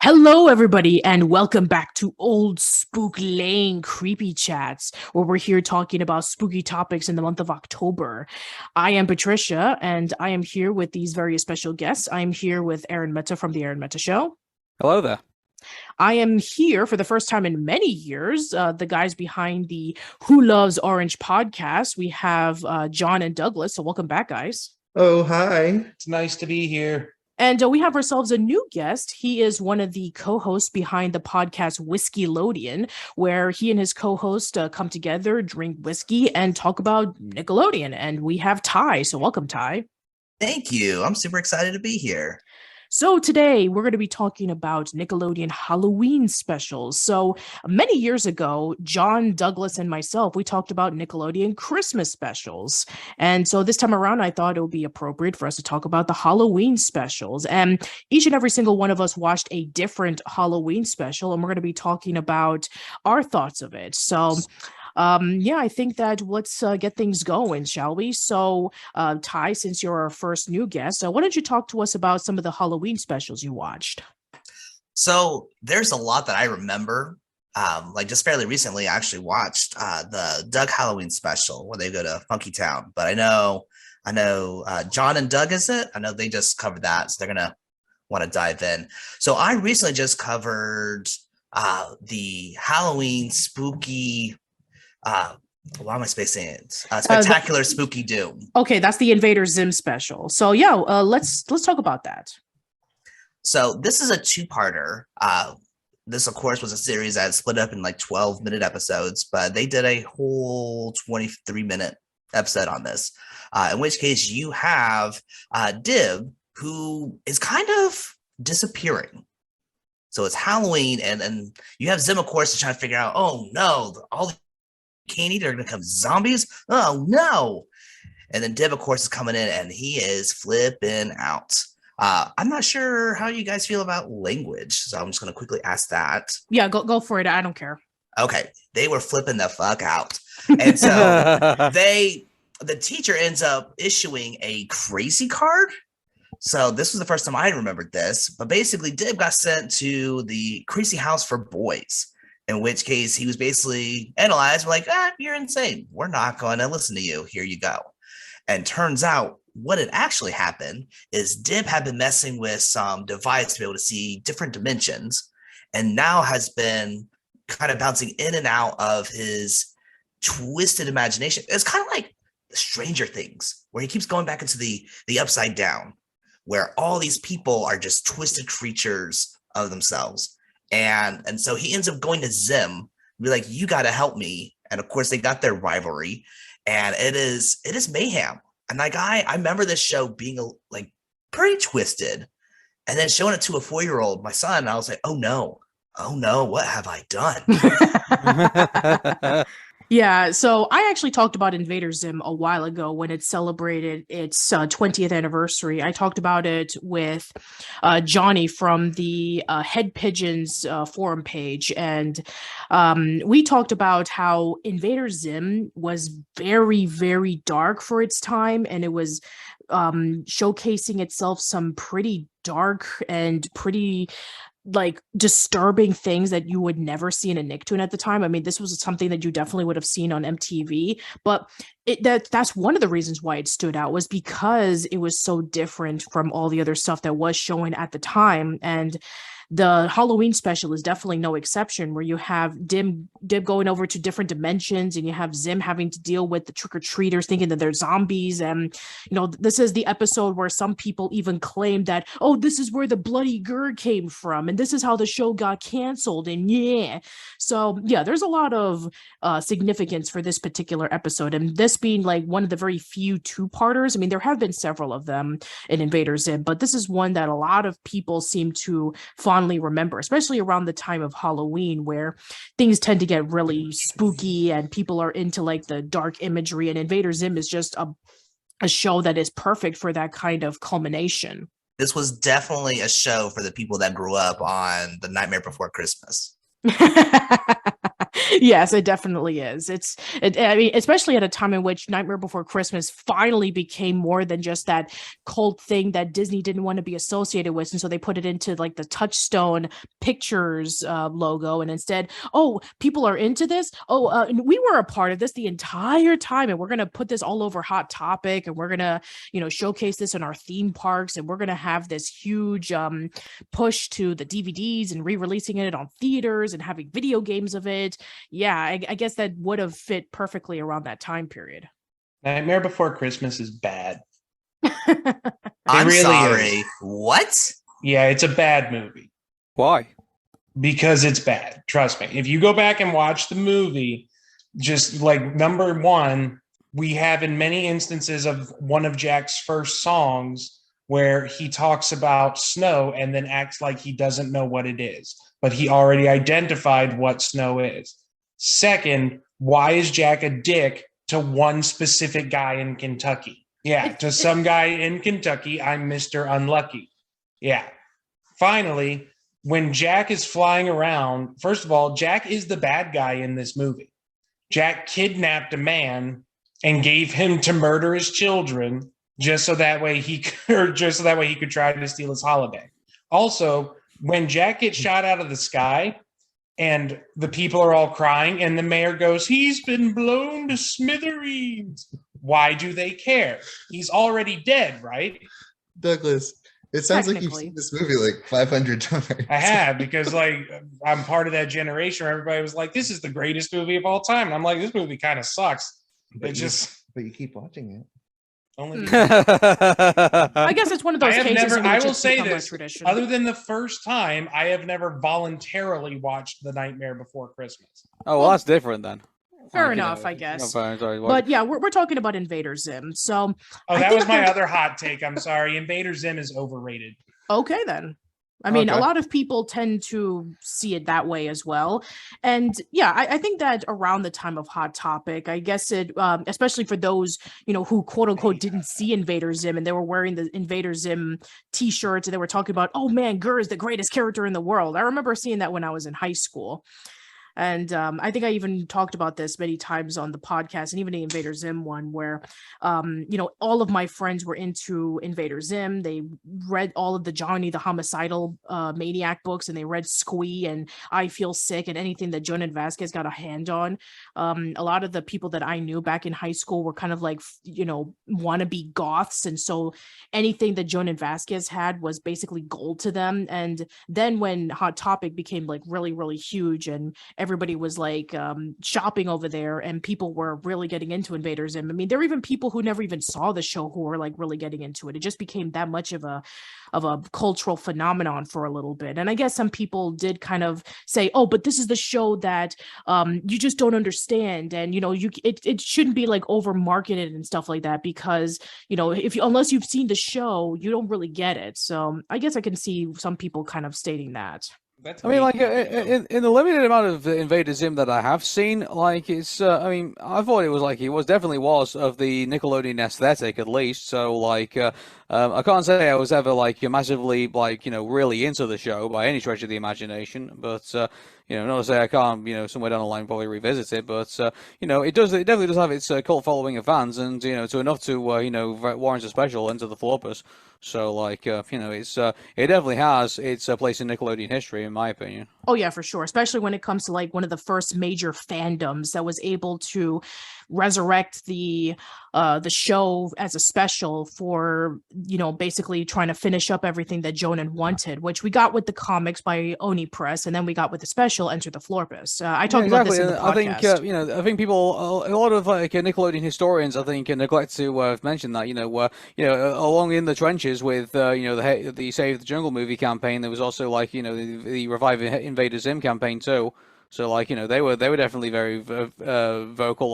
Hello, everybody, and welcome back to Old Spook Lane Creepy Chats, where we're here talking about spooky topics in the month of October. I am Patricia, and I am here with these very special guests. I'm here with Arun Mehta from the Arun Mehta Show. Hello there. I am here for the first time in many years, the guys behind the Who Loves Orange podcast. We have John and Douglas, so welcome back, guys. Oh, hi. It's nice to be here. And we have ourselves a new guest. He is one of the co-hosts behind the podcast Whiskeylodeon, where he and his co-host come together, drink whiskey, and talk about Nickelodeon. And we have Ty. So welcome, Ty. Thank you. I'm super excited to be here. So today we're going to be talking about Nickelodeon Halloween specials. So many years ago, John, Douglas, and myself, we talked about Nickelodeon Christmas specials. And so this time around, I thought it would be appropriate for us to talk about the Halloween specials. And each and every single one of us watched a different Halloween special, and we're going to be talking about our thoughts of it. So I think that let's get things going, shall we? So, Ty, since you're our first new guest, why don't you talk to us about some of the Halloween specials you watched? So there's a lot that I remember. Just fairly recently, I actually watched the Doug Halloween special where they go to Funky Town. But I know, John and Doug, is it? I know they just covered that, so they're gonna want to dive in. So I recently just covered the Halloween spooky. Why am I spacing it? Spectacular Spooky Doom. Okay, that's the Invader Zim special. So yeah, let's talk about that. So this is a two-parter. This, of course, was a series that split up in like 12-minute episodes, but they did a whole 23-minute episode on this. In which case, you have Dib, who is kind of disappearing. So it's Halloween, and you have Zim, of course, to try to figure out, oh no, all can't eat, are gonna become zombies. Oh no. And then Dib, of course, is coming in and he is flipping out. I'm not sure how you guys feel about language, so I'm just gonna quickly ask that. Yeah, go for it. I don't care. Okay, they were flipping the fuck out. And so the teacher ends up issuing a crazy card. So this was the first time I remembered this, but basically Dib got sent to the crazy house for boys. In which case he was basically analyzed. We're like, you're insane. We're not going to listen to you. Here you go. And turns out what had actually happened is Dib had been messing with some device to be able to see different dimensions, and now has been kind of bouncing in and out of his twisted imagination. It's kind of like Stranger Things, where he keeps going back into the upside down, where all these people are just twisted creatures of themselves. And so he ends up going to Zim, be like, you got to help me. And of course, they got their rivalry, and it is mayhem. And like I remember this show being like pretty twisted, and then showing it to a 4-year-old, my son. And I was like, oh no, what have I done? Yeah, so I actually talked about Invader Zim a while ago when it celebrated its 20th anniversary. I talked about it with Johnny from the Head Pigeons forum page, and we talked about how Invader Zim was very, very dark for its time, and it was showcasing itself some pretty dark and pretty like disturbing things that you would never see in a Nicktoon at the time. I mean, this was something that you definitely would have seen on MTV, but that's one of the reasons why it stood out, was because it was so different from all the other stuff that was showing at the time. And the Halloween special is definitely no exception, where you have Dim going over to different dimensions, and you have Zim having to deal with the trick-or-treaters thinking that they're zombies. And, this is the episode where some people even claim that, oh, this is where the bloody Gurg came from, and this is how the show got canceled. And so there's a lot of significance for this particular episode. And this being like one of the very few two-parters. I mean, there have been several of them in Invader Zim, but this is one that a lot of people seem to fondly remember, especially around the time of Halloween, where things tend to get really spooky and people are into like the dark imagery. And Invader Zim is just a show that is perfect for that kind of culmination. This was definitely a show for the people that grew up on The Nightmare Before Christmas. Yes, it definitely is. I mean, especially at a time in which Nightmare Before Christmas finally became more than just that cult thing that Disney didn't want to be associated with. And so they put it into like the Touchstone Pictures logo. And instead, oh, people are into this. Oh, and we were a part of this the entire time. And we're going to put this all over Hot Topic. And we're going to, showcase this in our theme parks. And we're going to have this huge push to the DVDs and re-releasing it on theaters and having video games of it. Yeah, I guess that would have fit perfectly around that time period. Nightmare Before Christmas is bad. I'm really sorry. Is. What? Yeah, it's a bad movie. Why? Because it's bad. Trust me. If you go back and watch the movie, just like number one, we have in many instances of one of Jack's first songs where he talks about snow and then acts like he doesn't know what it is, but he already identified what snow is. Second, why is Jack a dick to one specific guy in Kentucky? Yeah, to some guy in Kentucky, I'm Mr. Unlucky. Yeah. Finally, when Jack is flying around, first of all, Jack is the bad guy in this movie. Jack kidnapped a man and gave him to murder his children just so that way he could try to steal his holiday. Also, when Jack gets shot out of the sky and the people are all crying and the mayor goes, he's been blown to smithereens. Why do they care? He's already dead, right? Douglas, it sounds like you've seen this movie like 500 times. I have, because like I'm part of that generation where everybody was like, this is the greatest movie of all time. And I'm like, this movie kind of sucks. But you keep watching it. I guess it's one of those cases. I will say this: other than the first time, I have never voluntarily watched The Nightmare Before Christmas. Oh, well, that's different then. Fair enough, I guess. No, sorry, but yeah, we're talking about Invader Zim. So, that was my other hot take. I'm sorry, Invader Zim is overrated. Okay, then. I mean, a lot of people tend to see it that way as well. And yeah, I think that around the time of Hot Topic, I guess it, especially for those, who quote unquote didn't see Invader Zim and they were wearing the Invader Zim t-shirts and they were talking about, oh man, Gurr is the greatest character in the world. I remember seeing that when I was in high school. And I think I even talked about this many times on the podcast and even the Invader Zim one where, all of my friends were into Invader Zim. They read all of the Johnny the Homicidal Maniac books, and they read Squee and I Feel Sick and anything that Jonan Vasquez got a hand on. A lot of the people that I knew back in high school were kind of like, wannabe goths. And so anything that Jonan Vasquez had was basically gold to them. And then when Hot Topic became like really, really huge and everybody was like shopping over there and people were really getting into Invader Zim. I mean, there were even people who never even saw the show who were like really getting into it. It just became that much of a cultural phenomenon for a little bit. And I guess some people did kind of say, oh, but this is the show that you just don't understand. And, it shouldn't be like over marketed and stuff like that because, unless you've seen the show, you don't really get it. So I guess I can see some people kind of stating that. I mean, like, in the limited amount of Invader Zim that I have seen, like, it's, I thought it was, like, it definitely was of the Nickelodeon aesthetic, at least, so, like, I can't say I was ever like massively like really into the show by any stretch of the imagination, but not to say I can't somewhere down the line probably revisit it, but it definitely does have its cult following of fans, and to enough to warrant a special into the Flopus. So like it definitely has its place in Nickelodeon history, in my opinion. Oh yeah, for sure. Especially when it comes to like one of the first major fandoms that was able to resurrect the show as a special for basically trying to finish up everything that Jonan wanted, which we got with the comics by Oni Press, and then we got with the special Enter the Florpus. I talked about this in the podcast. I think people, a lot of like Nickelodeon historians, I think neglect to mention that along in the trenches with the Save the Jungle movie campaign, there was also like the Revive Invader Zim campaign too. So like they were definitely very vocal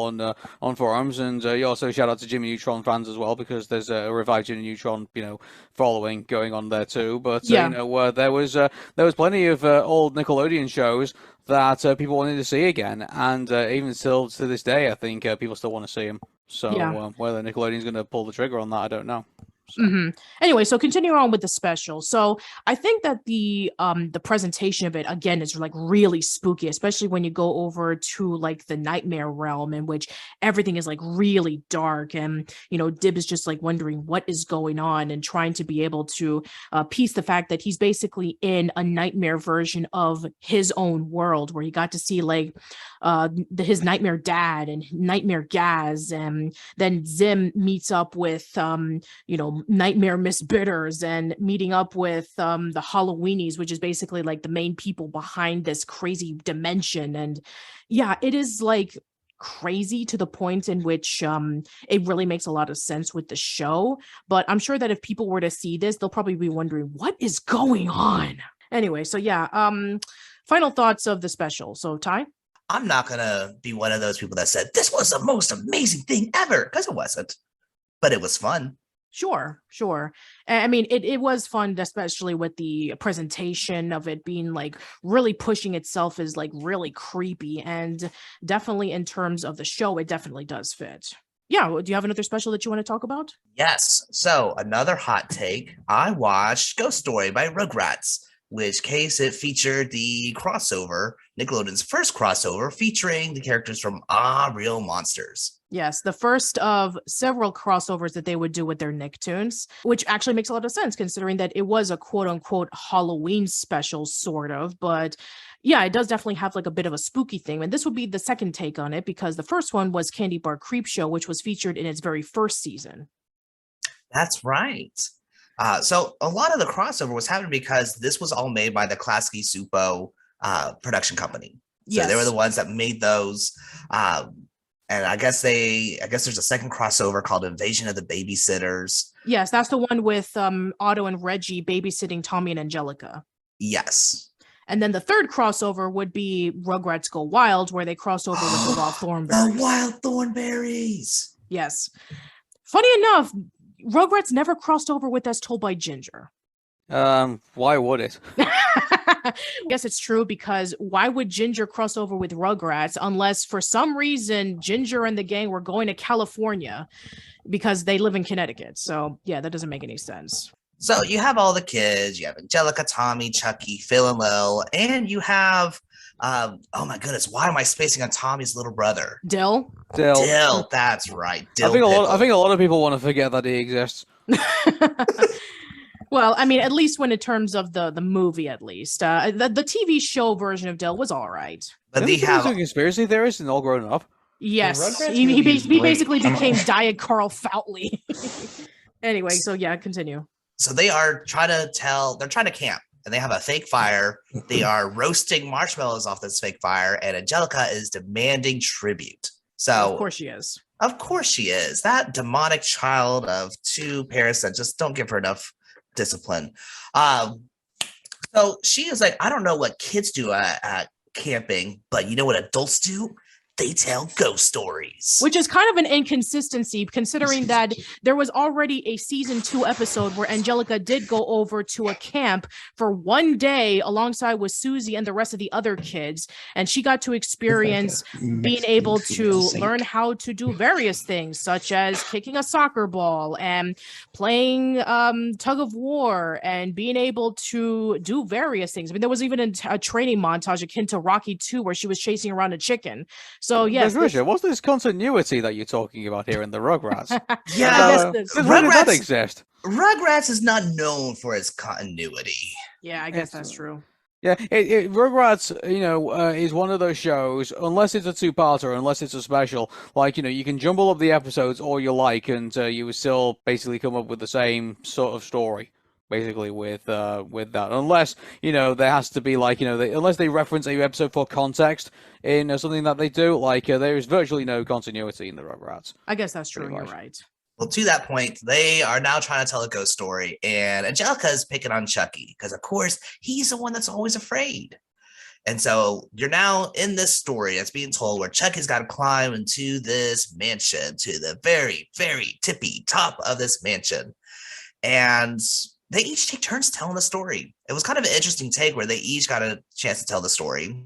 on forums, and you also shout out to Jimmy Neutron fans as well, because there's a Revive Jimmy Neutron following going on there too. But there was plenty of old Nickelodeon shows that people wanted to see again, and even still to this day, I think people still want to see them. So whether Nickelodeon's going to pull the trigger on that, I don't know. So. Anyway, so continuing on with the special. So I think that the presentation of it again is like really spooky, especially when you go over to like the nightmare realm, in which everything is like really dark, and Dib is just like wondering what is going on and trying to be able to piece the fact that he's basically in a nightmare version of his own world, where he got to see like his nightmare dad and nightmare Gaz, and then Zim meets up with nightmare Miss Bitters, and meeting up with the Halloweenies, which is basically like the main people behind this crazy dimension. And yeah, it is like crazy to the point in which it really makes a lot of sense with the show. But I'm sure that if people were to see this, they'll probably be wondering what is going on. Anyway, so yeah, final thoughts of the special. So Ty? I'm not gonna be one of those people that said this was the most amazing thing ever, because it wasn't, but it was fun. Sure. I mean, it was fun, especially with the presentation of it being like really pushing itself as like really creepy, and definitely in terms of the show, it definitely does fit. Yeah. Do you have another special that you want to talk about? Yes. So another hot take. I watched Ghost Story by Rugrats, which case it featured the crossover, Nickelodeon's first crossover, featuring the characters from Real Monsters. Yes, the first of several crossovers that they would do with their Nicktoons, which actually makes a lot of sense considering that it was a quote-unquote Halloween special, sort of. But yeah, it does definitely have like a bit of a spooky thing. And this would be the second take on it, because the first one was Candy Bar Creep Show, which was featured in its very first season. That's right. So a lot of the crossover was happening because this was all made by the Klasky Supo production company. So they were the ones that made those. And I guess there's a second crossover called Invasion of the Babysitters. Yes, that's the one with Otto and Reggie babysitting Tommy and Angelica. Yes. And then the third crossover would be Rugrats Go Wild, where they crossed over with the Wild Thornberries. The Wild Thornberries. Yes. Funny enough, Rugrats never crossed over with As Told by Ginger. Why would it? Yes, it's true, because why would Ginger cross over with Rugrats unless for some reason Ginger and the gang were going to California, because they live in Connecticut. So yeah, that doesn't make any sense. So you have all the kids, you have Angelica, Tommy, Chucky, Phil, and Lil, and you have oh my goodness, why am I spacing on Tommy's little brother? Dill, that's right. I think a lot of people want to forget that he exists. Well, I mean, at least when in terms of the movie, at least the TV show version of Dill was all right. But they have a conspiracy theorist and all grown up. Yes, he basically became Diet Carl Foutley. Anyway, so yeah, continue. So they're trying to camp, and they have a fake fire. They are roasting marshmallows off this fake fire, and Angelica is demanding tribute. So of course she is. Of course she is. That demonic child of two parents that just don't give her enough discipline. So she is like, I don't know what kids do at camping, but you know what adults do? they tell ghost stories. Which is kind of an inconsistency, considering that there was already a season 2 episode where Angelica did go over to a camp for one day alongside with Susie and the rest of the other kids. And she got to experience being able to learn how to do various things, such as kicking a soccer ball and playing tug of war and being able to do various things. I mean, there was even a training montage akin to Rocky 2 where she was chasing around a chicken. So yes, Patricia, what's this continuity that you're talking about here in the Rugrats? Yeah, where did that exist? Rugrats is not known for its continuity. Yeah, I guess that's true. Yeah, Rugrats, is one of those shows, unless it's a two-parter, unless it's a special, like, you can jumble up the episodes all you like, and you would still basically come up with the same sort of story. Basically, with that, unless there has to be unless they reference a episode for context in something that they do, there is virtually no continuity in the Rugrats. I guess that's true. You're right. Well, to that point, they are now trying to tell a ghost story, and Angelica is picking on Chucky because, of course, he's the one that's always afraid. And so you're now in this story that's being told where Chucky's got to climb into this mansion to the very, very tippy top of this mansion, and they each take turns telling the story. It was kind of an interesting take where they each got a chance to tell the story.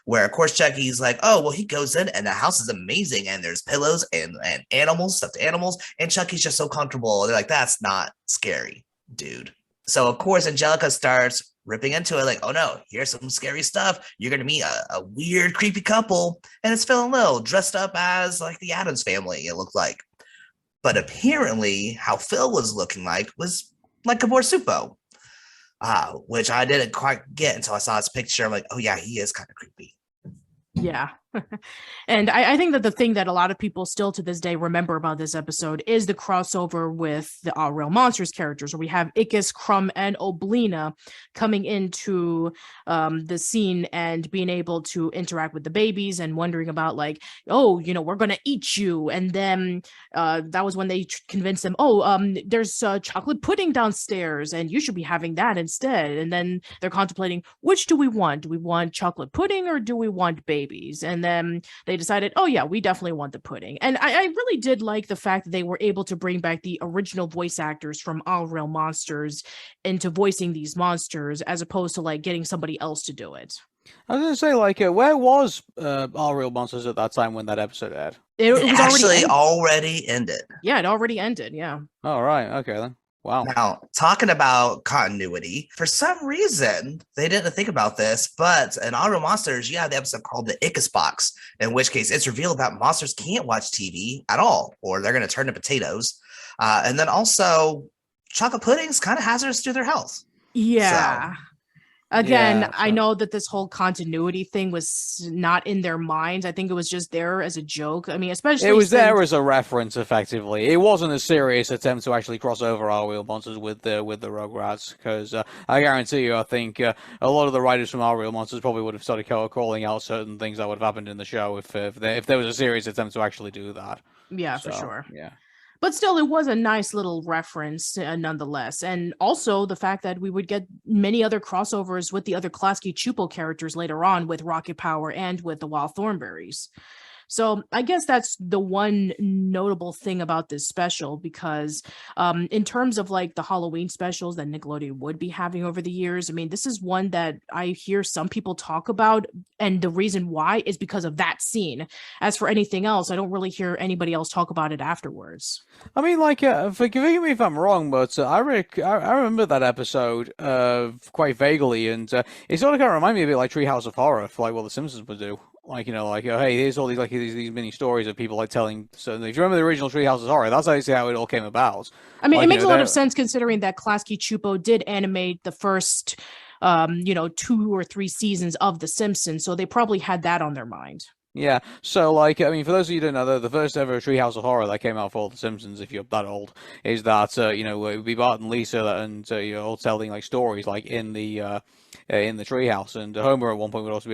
Where, of course, Chucky's like, oh, well, he goes in and the house is amazing. And there's pillows and animals, stuffed animals. And Chucky's just so comfortable. They're like, that's not scary, dude. So, of course, Angelica starts ripping into it like, oh, no, here's some scary stuff. You're going to meet a weird, creepy couple. And it's Phil and Lil dressed up as like the Addams family, it looked like. But apparently how Phil was looking like was like a Borsupo, which I didn't quite get until I saw his picture. I'm like, oh yeah, he is kind of creepy. Yeah. And I think that the thing that a lot of people still to this day remember about this episode is the crossover with the All Real Monsters characters, where we have Ickis, Crumb, and Oblina coming into the scene and being able to interact with the babies and wondering about like, oh, we're going to eat you. And then that was when they convinced them, there's chocolate pudding downstairs and you should be having that instead. And then they're contemplating, which do we want? Do we want chocolate pudding or do we want babies? And then they decided, oh yeah, we definitely want the pudding. And I really did like the fact that they were able to bring back the original voice actors from All Real Monsters into voicing these monsters, as opposed to like getting somebody else to do it. I was going to say, where was All Real Monsters at that time when that episode aired? It was actually already ended. Yeah, it already ended, yeah. Oh, right, okay then. Wow. Now, talking about continuity, for some reason, they didn't think about this, but in All Real Monsters, you have the episode called the Ickis Box, in which case it's revealed that monsters can't watch TV at all, or they're going to turn to potatoes. And then also, chocolate pudding's kind of hazardous to their health. Yeah. So. Again, Yeah, I know that this whole continuity thing was not in their minds. I think it was just there as a joke. I mean, especially it was there as a reference, effectively. It wasn't a serious attempt to actually cross over All Real Monsters with the Rugrats, because I guarantee you, I think a lot of the writers from All Real Monsters probably would have started calling out certain things that would have happened in the show if there was a serious attempt to actually do that. Yeah, for sure. Yeah. But still, it was a nice little reference nonetheless. And also the fact that we would get many other crossovers with the other Klasky Csupo characters later on with Rocket Power and with the Wild Thornberrys. So I guess that's the one notable thing about this special, because in terms of like the Halloween specials that Nickelodeon would be having over the years, I mean, this is one that I hear some people talk about. And the reason why is because of that scene. As for anything else, I don't really hear anybody else talk about it afterwards. I mean, forgive me if I'm wrong, but I remember that episode quite vaguely, and it sort of kind of reminded me a bit like Treehouse of Horror, like what The Simpsons would do. Hey, here's all these mini stories of people like telling. So if you remember the original Treehouse of Horror, that's actually how it all came about. I mean, it makes a lot of sense considering that Klasky Csupo did animate the first, 2 or 3 seasons of The Simpsons, so they probably had that on their mind. Yeah, so for those of you who don't know, the first ever Treehouse of Horror that came out for The Simpsons, if you're that old, is that it would be Bart and Lisa and all telling like stories like in the in the treehouse, and Homer at one point would also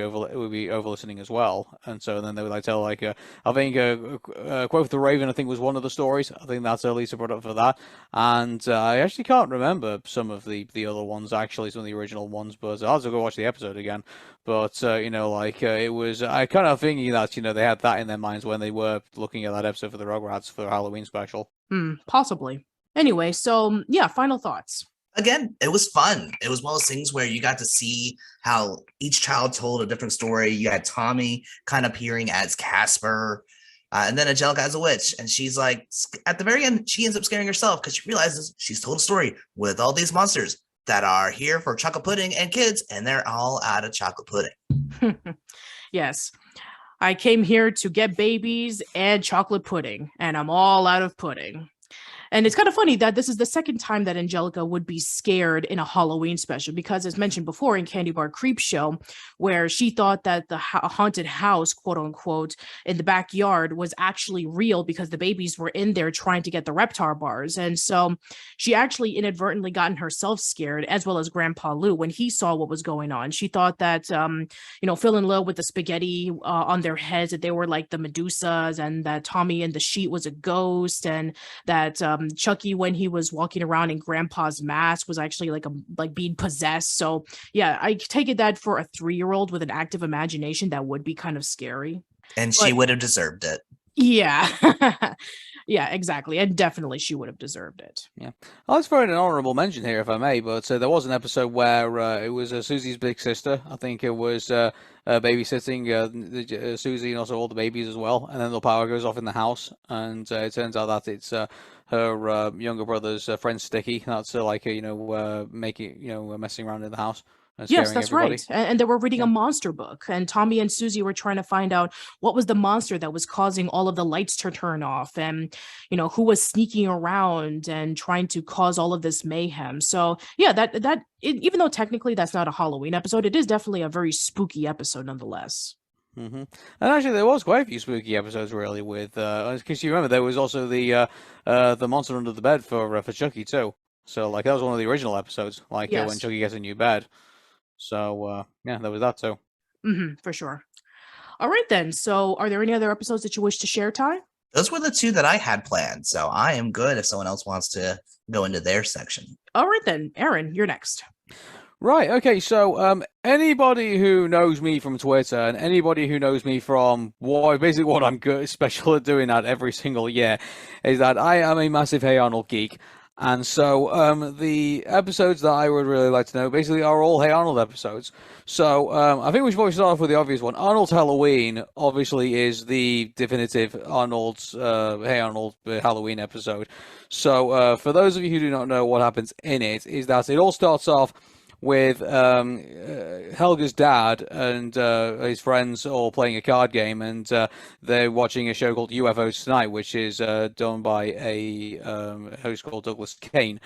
be over listening as well. And so then they would like tell like I think Quote with the Raven, I think, was one of the stories. I think that's Lisa brought up for that, and I actually can't remember some of the other ones, actually, some of the original ones, but I'll have to go watch the episode again. But it was, I kind of thinking that they had that in their minds when they were looking at that episode for the Rugrats for the Halloween special. Possibly. Anyway, so yeah, final thoughts. Again, it was fun. It was one of those things where you got to see how each child told a different story. You had Tommy kind of appearing as Casper, and then Angelica as a witch. And she's like, at the very end, she ends up scaring herself because she realizes she's told a story with all these monsters that are here for chocolate pudding and kids, and they're all out of chocolate pudding. Yes. I came here to get babies and chocolate pudding, and I'm all out of pudding. And it's kind of funny that this is the second time that Angelica would be scared in a Halloween special, because as mentioned before in Candy Bar Creep Show, where she thought that the haunted house, quote unquote, in the backyard was actually real because the babies were in there trying to get the Reptar bars. And so she actually inadvertently gotten herself scared, as well as Grandpa Lou, when he saw what was going on. She thought that, Phil and Lil with the spaghetti on their heads, that they were like the Medusas, and that Tommy in the sheet was a ghost, and that Chucky, when he was walking around in Grandpa's mask, was actually like being possessed. So yeah, I take it that for a 3-year-old with an active imagination, that would be kind of scary. And she would have deserved it. Yeah. Yeah, exactly. And definitely she would have deserved it. Yeah. I'll throw in an honorable mention here, if I may, but there was an episode where it was Susie's big sister. I think it was babysitting Susie and also all the babies as well. And then the power goes off in the house. And it turns out that it's her younger brother's friend Sticky. That's messing around in the house. Yes, that's everybody. Right. And they were reading a monster book, and Tommy and Susie were trying to find out what was the monster that was causing all of the lights to turn off, and who was sneaking around and trying to cause all of this mayhem. So yeah, even though technically that's not a Halloween episode, it is definitely a very spooky episode nonetheless. Mm-hmm. And actually, there was quite a few spooky episodes, really, with because you remember there was also the monster under the bed for Chucky too. So that was one of the original episodes, when Chucky gets a new bed. So, yeah, there was that too. For sure. All right, then. So are there any other episodes that you wish to share, Ty? Those were the 2 that I had planned. So I am good if someone else wants to go into their section. All right, then. Aaron, you're next. Right. Okay. So, anybody who knows me from Twitter and anybody who knows me from basically what I'm good, special at doing that every single year, is that I am a massive Hey Arnold geek. And so the episodes that I would really like to know basically are all Hey Arnold episodes. So I think we should probably start off with the obvious one. Arnold's Halloween obviously is the definitive Hey Arnold Halloween episode. So for those of you who do not know what happens in it, is that it all starts off with Helga's dad and his friends all playing a card game, and they're watching a show called UFOs Tonight, which is done by a host called Douglas Kane.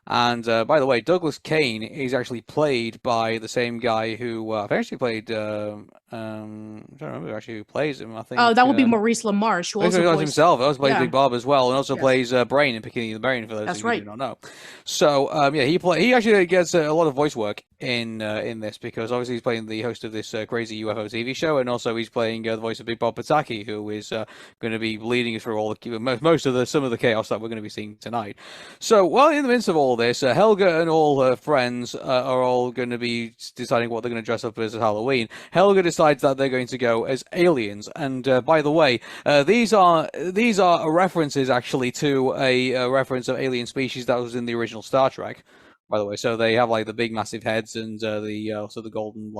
And by the way, Douglas Kane is actually played by the same guy who I've actually played. I don't remember actually who plays him. I think. Oh, that would be Maurice LaMarche, who also plays himself. He also plays Big Bob as well, and also Yes. plays Brain in Picking the Brain. For those That's who right. do not know. So he actually gets a lot of voice work in this, because obviously he's playing the host of this crazy UFO TV show, and also he's playing the voice of Big Bob Pataki, who is going to be leading us through all the some of the chaos that we're going to be seeing tonight. So while in the midst of all this, Helga and all her friends are all going to be deciding what they're going to dress up as Halloween. Helga decides that they're going to go as aliens, and by the way, these are references actually to a reference of alien species that was in the original Star Trek. By the way, so they have the big massive heads and also the golden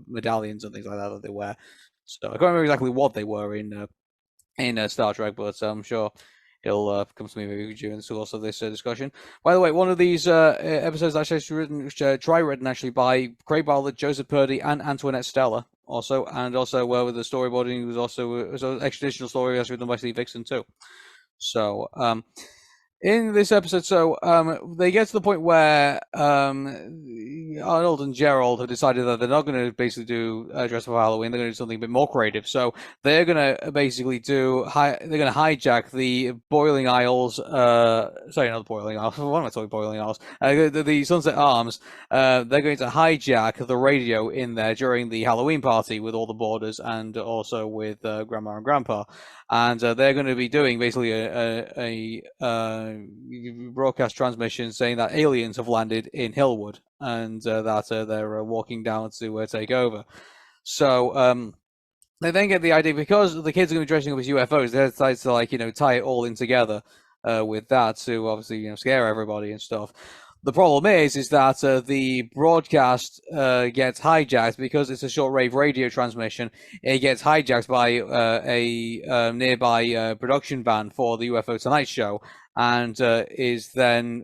medallions and things like that they wear. So I can't remember exactly what they were in Star Trek, but I'm sure it'll come to me maybe during the course of this discussion. By the way, one of these episodes actually written actually by Craig Bartlett, Joseph Purdy, and Antoinette Stella. Also, and also with the storyboarding was also an extraditional story actually done by Steve Vixen too. So in this episode, so they get to the point where Arnold and Gerald have decided that they're not going to basically do dress for Halloween. They're going to do something a bit more creative. So they're going to basically hijack the Boiling Isles. Sorry, not the Boiling Isles. What am I talking? Boiling Isles. The Sunset Arms. They're going to hijack the radio in there during the Halloween party with all the boarders and also with Grandma and Grandpa. And they're going to be doing basically a broadcast transmission saying that aliens have landed in Hillwood and that they're walking down to take over. So they then get the idea, because the kids are going to be dressing up as UFOs, they decide to tie it all in together with that to obviously scare everybody and stuff. The problem is that the broadcast gets hijacked because it's a shortwave radio transmission. It gets hijacked by a nearby production van for the UFO Tonight Show, and is then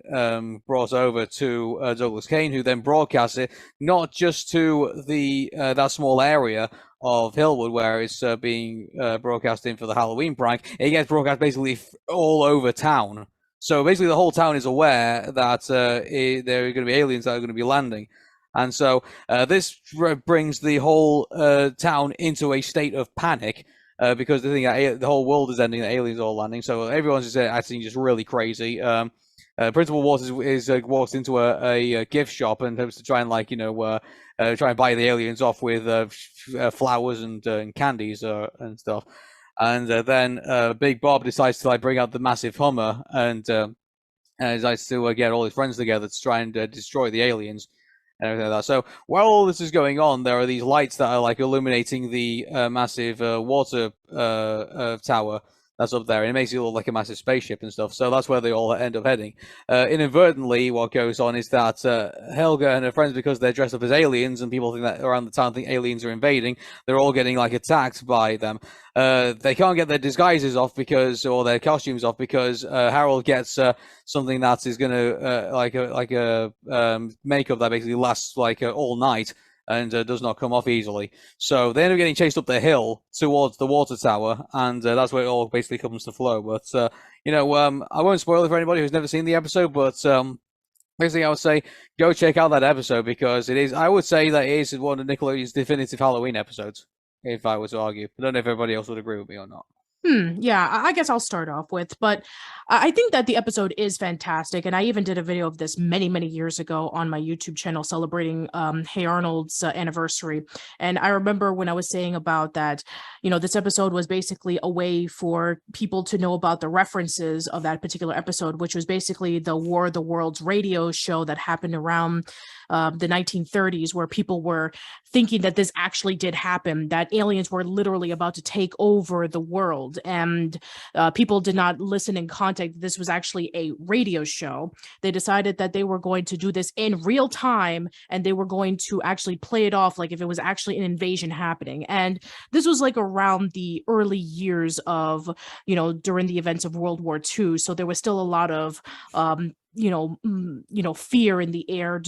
brought over to Douglas Kane, who then broadcasts it not just to the that small area of Hillwood where it's being broadcast in for the Halloween prank. It gets broadcast basically all over town. So basically, the whole town is aware that there are going to be aliens that are going to be landing. And so this brings the whole town into a state of panic because they think that the whole world is ending, that aliens are all landing. So everyone's just acting just really crazy. Principal Waters walks into a gift shop and hopes to try and try and buy the aliens off with flowers and candies and stuff. And then Big Bob decides to bring out the massive Hummer and decides to get all his friends together to try and destroy the aliens and everything like that. So while all this is going on, there are these lights that are illuminating the massive water tower that's up there, and it makes it look like a massive spaceship and stuff. So that's where they all end up heading. Inadvertently, what goes on is that Helga and her friends, because they're dressed up as aliens, and people think that around the town think aliens are invading, they're all getting attacked by them. They can't get their disguises off or their costumes off because Harold gets something that is going to makeup that basically lasts all night and does not come off easily. So they end up getting chased up the hill towards the water tower, and that's where it all basically comes to flow. But I won't spoil it for anybody who's never seen the episode, but basically I would say go check out that episode, because I would say that it is one of Nickelodeon's definitive Halloween episodes, if I were to argue. I don't know if everybody else would agree with me or not. Yeah, I guess I'll start off with, but I think that the episode is fantastic, and I even did a video of this many, many years ago on my YouTube channel celebrating Hey Arnold's anniversary. And I remember when I was saying about that, this episode was basically a way for people to know about the references of that particular episode, which was basically the War of the Worlds radio show that happened around the 1930s, where people were thinking that this actually did happen, that aliens were literally about to take over the world, and people did not listen in context. This was actually a radio show. They decided that they were going to do this in real time, and they were going to actually play it off like if it was actually an invasion happening. And this was around the early years of, during the events of World War II. So there was still a lot of fear in the air,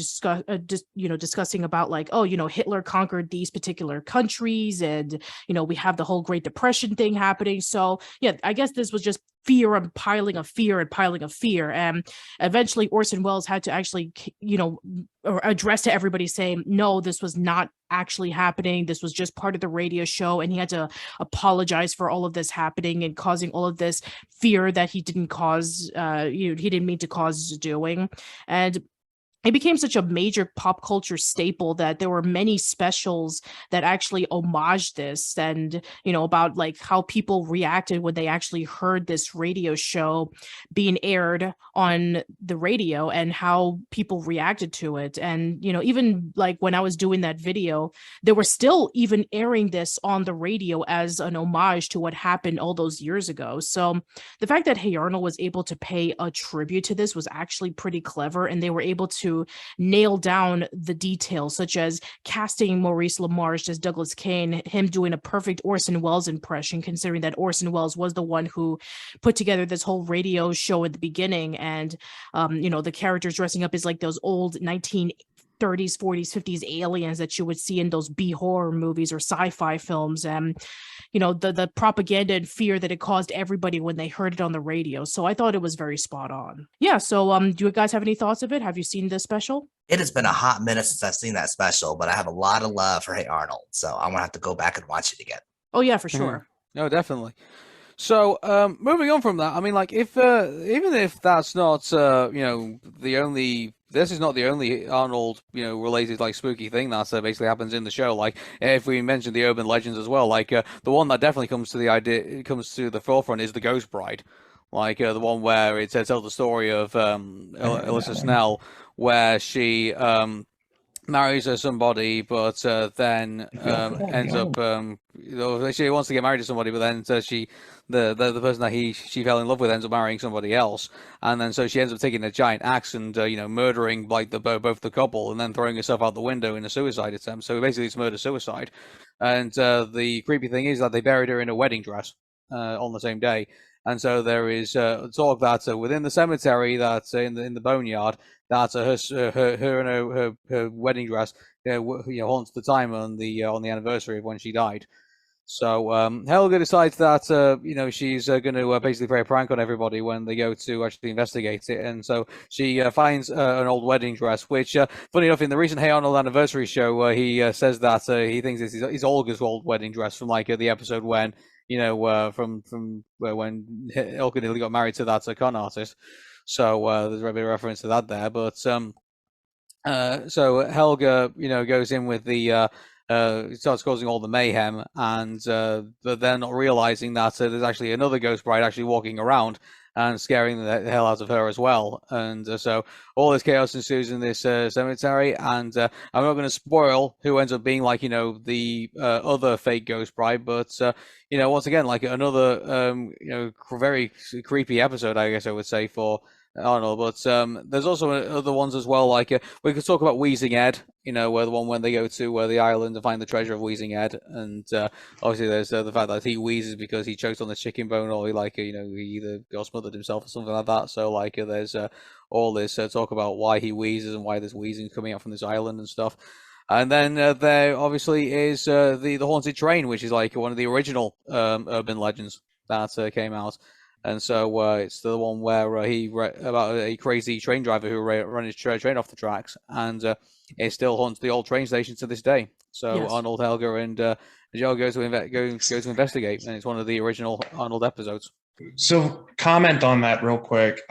discussing about Hitler conquered these particular countries, and we have the whole Great Depression thing happening. So yeah, I guess this was just fear and piling of fear and piling of fear, and eventually Orson Welles had to actually address to everybody saying, no, this was not actually happening, this was just part of the radio show, and he had to apologize for all of this happening and causing all of this fear that he didn't cause, he didn't mean to cause doing. And it became such a major pop culture staple that there were many specials that actually homaged this, and about how people reacted when they actually heard this radio show being aired on the radio, and how people reacted to it. And even when I was doing that video, they were still even airing this on the radio as an homage to what happened all those years ago. So the fact that Hey Arnold was able to pay a tribute to this was actually pretty clever, and they were able to nail down the details, such as casting Maurice LaMarche as Douglas Kane, him doing a perfect Orson Welles impression, considering that Orson Welles was the one who put together this whole radio show at the beginning. And the characters dressing up as those old 30s, 40s, 50s aliens that you would see in those B horror movies or sci-fi films, and the propaganda and fear that it caused everybody when they heard it on the radio. So I thought it was very spot on. Yeah. So do you guys have any thoughts of it? Have you seen this special? It has been a hot minute since I've seen that special, but I have a lot of love for Hey Arnold, so I'm gonna have to go back and watch it again. Oh yeah, for sure. No, definitely. So, moving on from that, I mean, like, if even if that's not, the only, this is not the only Arnold, related like spooky thing that basically happens in the show. Like, if we mention the urban legends as well, like the one that definitely comes to the forefront is the Ghost Bride, like the one where it tells the story of Alyssa Snell, where she marries somebody, but then ends up she wants to get married to somebody, but then the person that she fell in love with ends up marrying somebody else, and then so she ends up taking a giant axe and murdering like both the couple, and then throwing herself out the window in a suicide attempt. So basically, it's murder suicide. And the creepy thing is that they buried her in a wedding dress on the same day. And so there is talk that within the cemetery, that's in the boneyard, that her and her wedding dress haunts the time on the anniversary of when she died. So Helga decides that she's going to basically play a prank on everybody when they go to actually investigate it, and so she finds an old wedding dress, which funny enough, in the recent Hey Arnold anniversary show, he says that he thinks this is Olga's old wedding dress from like the episode when from when Helga nearly got married to that con artist. So there's a bit of reference to that there, but so Helga goes in with the starts causing all the mayhem, and but they're not realizing that there's actually another ghost bride actually walking around and scaring the hell out of her as well. And so all this chaos ensues in this cemetery, and I'm not going to spoil who ends up being like the other fake ghost bride, but once again, like another very creepy episode, I guess I would say, for Arnold. But there's also other ones as well, like we could talk about Wheezing Ed, where the one when they go to the island to find the treasure of Wheezing Ed, and obviously there's the fact that he wheezes because he choked on the chicken bone, or he either got smothered himself or something like that. So like there's all this talk about why he wheezes and why there's wheezing coming out from this island and stuff. And then there obviously is the haunted train, which is like one of the original urban legends that came out. And so it's the one where he about a crazy train driver who ran his train off the tracks, and it still haunts the old train station to this day. So yes. Arnold, Helga, and Joe go to investigate, and it's one of the original Arnold episodes. So comment on that real quick,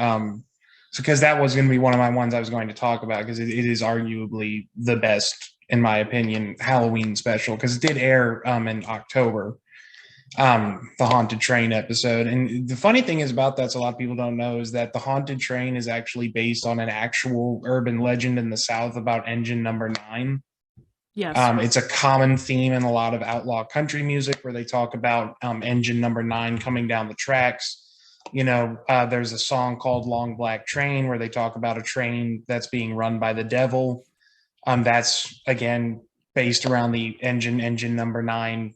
because that was going to be one of my ones I was going to talk about, because it is arguably the best, in my opinion, Halloween special, because it did air in October. The haunted train episode. And the funny thing is about that, so a lot of people don't know, is that the haunted train is actually based on an actual urban legend in the South about engine number 9. Yes. It's a common theme in a lot of outlaw country music where they talk about engine number 9 coming down the tracks. There's a song called Long Black Train where they talk about a train that's being run by the devil. That's again based around the engine number 9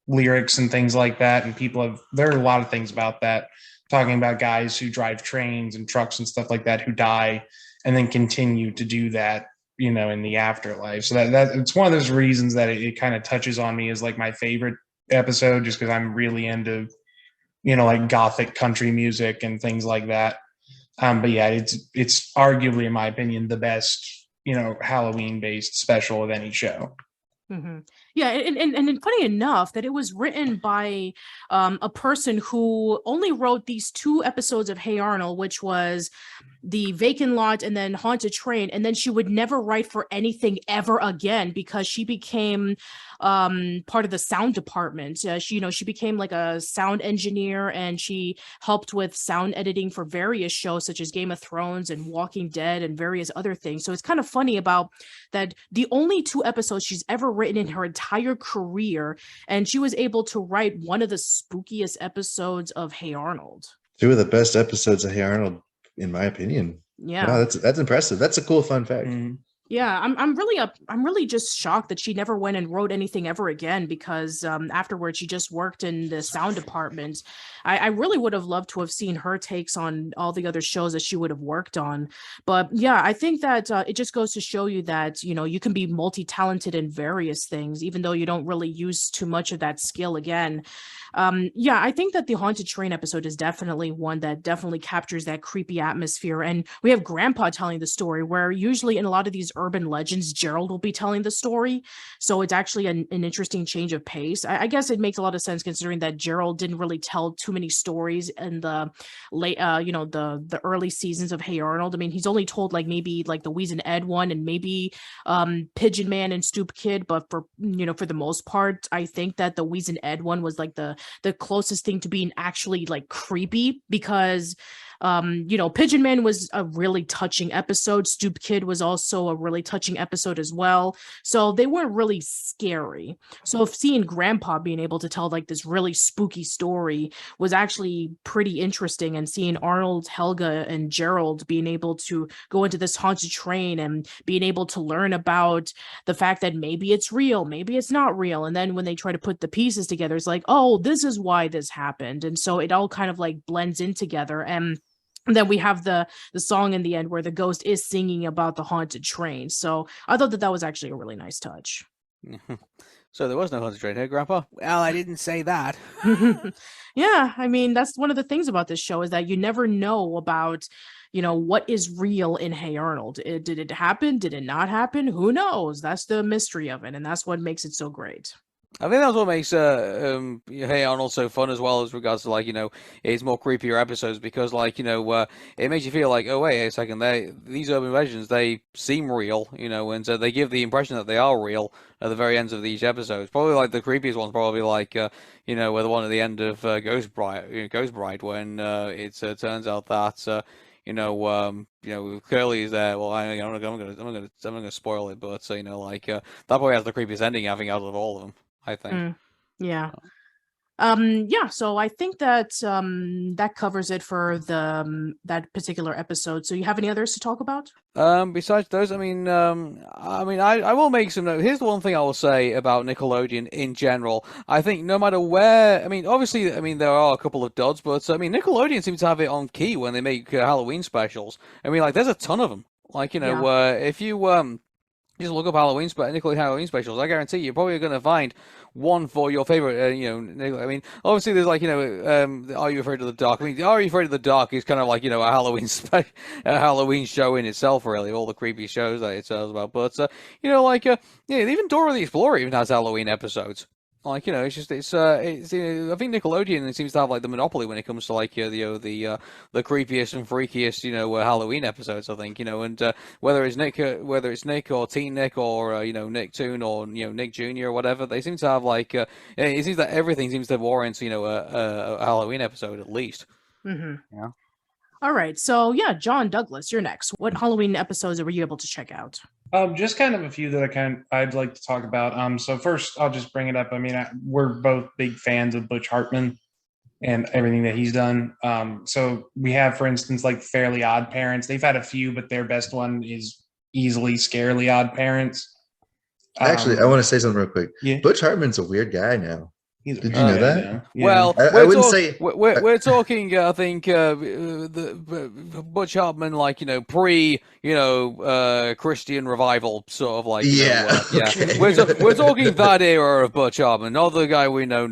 lyrics and things like that. And there are a lot of things about that, talking about guys who drive trains and trucks and stuff like that who die and then continue to do that, in the afterlife. So that it's one of those reasons that it kind of touches on me as like my favorite episode, just because I'm really into, like gothic country music and things like that. But yeah, it's arguably, in my opinion, the best, Halloween based special of any show. Mm-hmm. Yeah, and funny enough that it was written by a person who only wrote these 2 episodes of Hey Arnold, which was the Vacant Lot and then Haunted Train, and then she would never write for anything ever again because she became part of the sound department. She became like a sound engineer, and she helped with sound editing for various shows such as Game of Thrones and Walking Dead and various other things. So it's kind of funny about that, the only 2 episodes she's ever written in her entire career, and she was able to write one of the spookiest episodes of Hey Arnold. 2 of the best episodes of Hey Arnold, in my opinion. Yeah, wow, that's impressive. That's a cool fun fact. Yeah, I'm really just shocked that she never went and wrote anything ever again, because afterwards she just worked in the sound department. I really would have loved to have seen her takes on all the other shows that she would have worked on. But yeah, I think that it just goes to show you that, you know, you can be multi-talented in various things, even though you don't really use too much of that skill again. Yeah, I think that the Haunted Train episode is definitely one that definitely captures that creepy atmosphere. And we have Grandpa telling the story, where usually in a lot of these urban legends, Gerald will be telling the story. So it's actually an interesting change of pace. I guess it makes a lot of sense considering that Gerald didn't really tell too many stories in the late, you know, the early seasons of Hey Arnold. I mean, he's only told like maybe like the Wheeze and Ed one, and maybe Pigeon Man and Stoop Kid. But for, you know, for the most part, I think that the Wheeze and Ed one was like the closest thing to being actually like creepy, because you know, Pigeon Man was a really touching episode. Stoop Kid was also a really touching episode as well. So they weren't really scary. So if seeing Grandpa being able to tell like this really spooky story was actually pretty interesting, and seeing Arnold, Helga, and Gerald being able to go into this haunted train and being able to learn about the fact that maybe it's real, maybe it's not real. And then when they try to put the pieces together, it's like, oh, this is why this happened. And so it all kind of like blends in together. And then we have the song in the end where the ghost is singing about the haunted train. So I thought that that was actually a really nice touch. So there was no haunted train here, Grandpa? Well, I didn't say that. Yeah, I mean, that's one of the things about this show, is that you never know about, you know, what is real in Hey Arnold. Did it happen? Did it not happen? Who knows? That's the mystery of it, and that's what makes it so great. I think that's what makes Hey Arnold so fun, as well as regards to, like, you know, its more creepier episodes, because, like, you know, it makes you feel like, oh, wait a second, these urban legends, they seem real, you know, and so they give the impression that they are real at the very ends of these episodes. Probably like the creepiest one's probably like you know, where the one at the end of Ghost Bride, when it turns out that you know, Curly is there. Well, I'm gonna spoil it, but you know, like that probably has the creepiest ending, I think, out of all of them, I think. Yeah. Yeah, so I think that that covers it for the that particular episode. So you have any others to talk about? Besides those, I mean, I will make some note. Here's the one thing I will say about Nickelodeon in general. I think no matter where, I mean, obviously, I mean, there are a couple of duds, but I mean, Nickelodeon seems to have it on key when they make Halloween specials. I mean, like, there's a ton of them. Like, you know, if you just look up Nickelodeon Halloween specials, I guarantee you're probably going to find one for your favorite, you know, I mean, obviously there's, like, you know, Are You Afraid of the Dark? I mean, Are You Afraid of the Dark is kind of like, you know, a Halloween show in itself, really, all the creepy shows that it tells about. But, you know, like, yeah, even Dora the Explorer even has Halloween episodes. Like, you know, it's just, it's you know, I think Nickelodeon seems to have, like, the monopoly when it comes to, like, the creepiest and freakiest, you know, Halloween episodes, I think, you know, and whether it's Nick or Teen Nick or, you know, Nicktoon or, you know, Nick Jr. or whatever, they seem to have, like, it seems that everything seems to warrant, you know, a Halloween episode at least. Mm-hmm. Yeah. All right, so yeah, John Douglas, you're next. What Halloween episodes were you able to check out? Just kind of a few that I'd like to talk about. So first, I'll just bring it up. I mean, we're both big fans of Butch Hartman and everything that he's done. So we have, for instance, like Fairly Odd Parents. They've had a few, but their best one is easily Scarily Odd Parents. Actually, I want to say something real quick. Yeah. Butch Hartman's a weird guy now. Did you know that? Yeah. Well, I wouldn't say we're talking. I think the Butch Hartman, like, you know, you know, Christian revival sort of, like, Okay. We're talking that era of Butch Hartman, not the guy we know.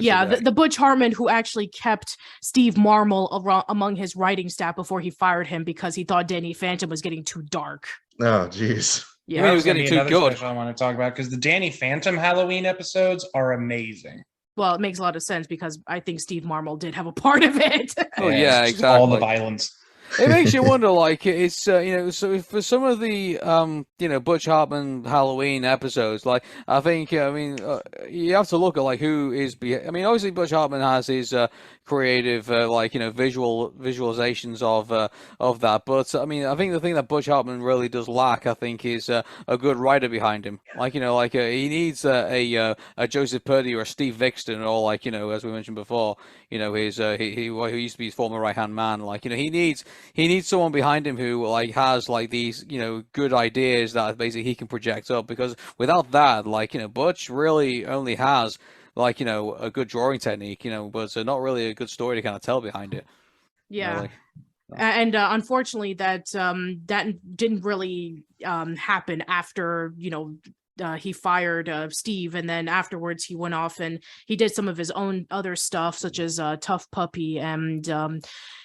Yeah, today. the Butch Hartman who actually kept Steve Marmol among his writing staff before he fired him because he thought Danny Phantom was getting too dark. Oh, jeez. I Yeah, mean, it was getting too good. I want to talk about, because the Danny Phantom Halloween episodes are amazing. well, it makes a lot of sense because I think Steve Marmol did have a part of it. Oh yeah, Just exactly. all the violence. It makes you wonder, like, it's you know, so for some of the you know, Butch Hartman Halloween episodes, like, I think I mean you have to look at, like, who is I mean, obviously Butch Hartman has his creative like, you know, visualizations of that, but I mean, I think the thing that Butch Hartman really does lack, I think, is a good writer behind him. Like, you know, like he needs a Joseph Purdy or a Steve Vixton, or, like, you know, as we mentioned before, you know, his who used to be his former right hand man. Like, you know, he needs he needs someone behind him who like has like these, you know, good ideas that basically he can project up, because without that, like, you know, Butch really only has like, you know, a good drawing technique, you know, but not really a good story to kind of tell behind it. Yeah. You know, like, and unfortunately that that didn't really happen after, you know, he fired Steve, and then afterwards he went off and he did some of his own other stuff, such as Tough Puppy, and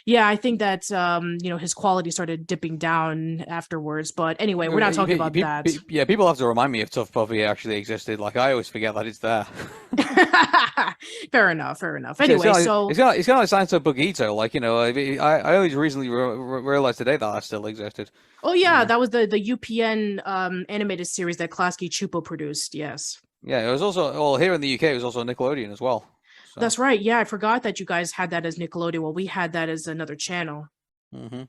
yeah, I think that you know, his quality started dipping down afterwards. But anyway, we're not talking about that. Yeah, people have to remind me if Tough Puppy actually existed. Like, I always forget that it's there. Fair enough. Anyway, it's kind of like Santo Bugito. Like, you know, I only recently realized today that that still existed. Oh yeah, that was the UPN animated series that Klasky Chupo produced. Yes. Yeah, it was also, well, here in the UK, it was also Nickelodeon as well. So. That's right. Yeah, I forgot that you guys had that as Nickelodeon. Well, we had that as another channel. Mm-hmm.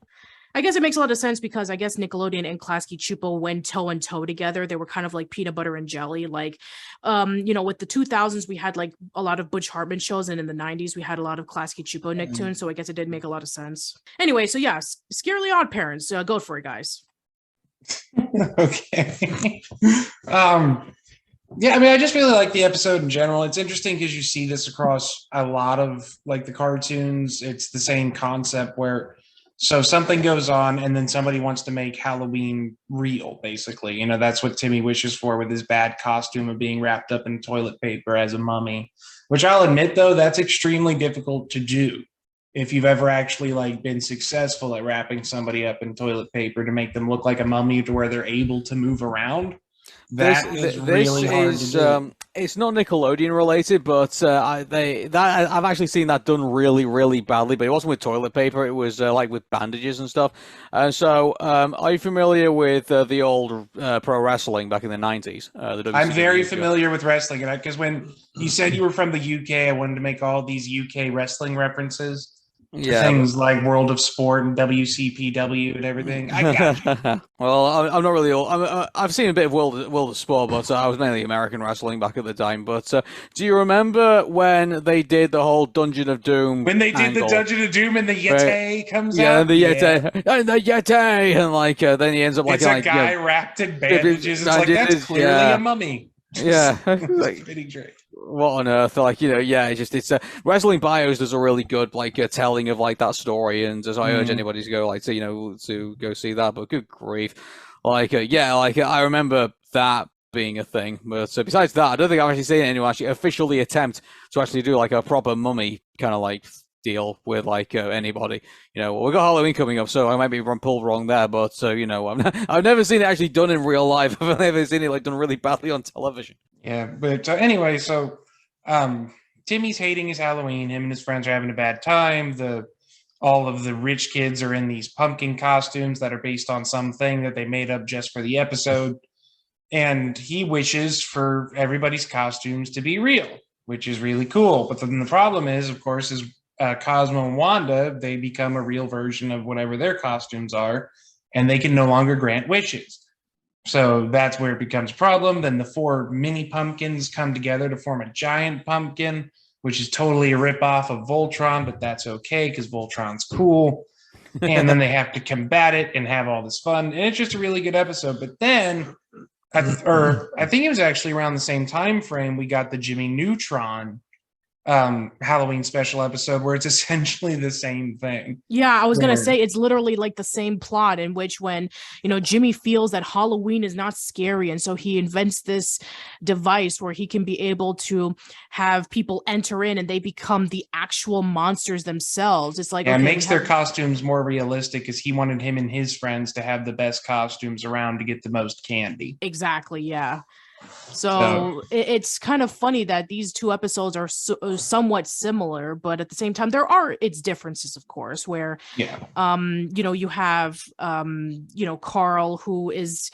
I guess it makes a lot of sense because I guess Nickelodeon and Klasky Chupo went toe and toe together. They were kind of like peanut butter and jelly. Like, you know, with the 2000s, we had like a lot of Butch Hartman shows, and in the 90s, we had a lot of Klasky Chupo Nicktoons. So I guess it did make a lot of sense. Anyway, so yeah, Scarily Odd Parents. Go for it, guys. Okay. Yeah, I mean, I just really like the episode in general. It's interesting because you see this across a lot of like the cartoons. It's the same concept where so something goes on and then somebody wants to make Halloween real, basically. You know, that's what Timmy wishes for with his bad costume of being wrapped up in toilet paper as a mummy, which I'll admit, though, that's extremely difficult to do. If you've ever actually like been successful at wrapping somebody up in toilet paper to make them look like a mummy to where they're able to move around, that is really hard to do. It's not Nickelodeon related, but I've actually seen that done really, really badly. But it wasn't with toilet paper; it was like with bandages and stuff. And so, are you familiar with the old pro wrestling back in the 90s? I'm very familiar with wrestling, because when you said you were from the UK, I wanted to make all these UK wrestling references. Yeah, things like World of Sport and WCPW and everything. I got you. Well, I'm not really old. I've seen a bit of World of Sport, but I was mainly American wrestling back at the time. But do you remember when they did the whole Dungeon of Doom? When they did the Dungeon of Doom and the Yeti comes out? Yeah, the Yeti. And the Yeti! And like, then he ends up like... It's a guy wrapped in bandages. It's like, that's clearly a mummy. Yeah. Like, fitting trick. What on earth? Like, you know, yeah, it's Wrestling Bios does a really good like telling of like that story, and as I urge anybody to go like to, you know, to go see that. But good grief, like yeah, like I remember that being a thing. But besides that, I don't think I've actually seen anyone actually officially attempt to actually do like a proper mummy kind of like deal with like anybody. You know, we've got Halloween coming up, so I might be pulled wrong there, but you know, I've never seen it actually done in real life. I've never seen it like done really badly on television. Yeah, but anyway, so Timmy's hating his Halloween. Him and his friends are having a bad time. All of the rich kids are in these pumpkin costumes that are based on something that they made up just for the episode. And he wishes for everybody's costumes to be real, which is really cool. But then the problem is, of course, is Cosmo and Wanda, they become a real version of whatever their costumes are, and they can no longer grant wishes. So that's where it becomes a problem. Then the 4 mini pumpkins come together to form a giant pumpkin, which is totally a ripoff of Voltron, but that's okay because Voltron's cool. And then they have to combat it and have all this fun. And it's just a really good episode. But then, I think it was actually around the same time frame, we got the Jimmy Neutron Halloween special episode where it's essentially the same thing. Yeah, I was gonna say it's literally like the same plot in which when, you know, Jimmy feels that Halloween is not scary, and so he invents this device where he can be able to have people enter in and they become the actual monsters themselves. It's like, it makes their costumes more realistic because he wanted him and his friends to have the best costumes around to get the most candy. Exactly, yeah. So it's kind of funny that these 2 episodes are somewhat similar, but at the same time there are its differences, of course, where you know, you have you know, Carl, who is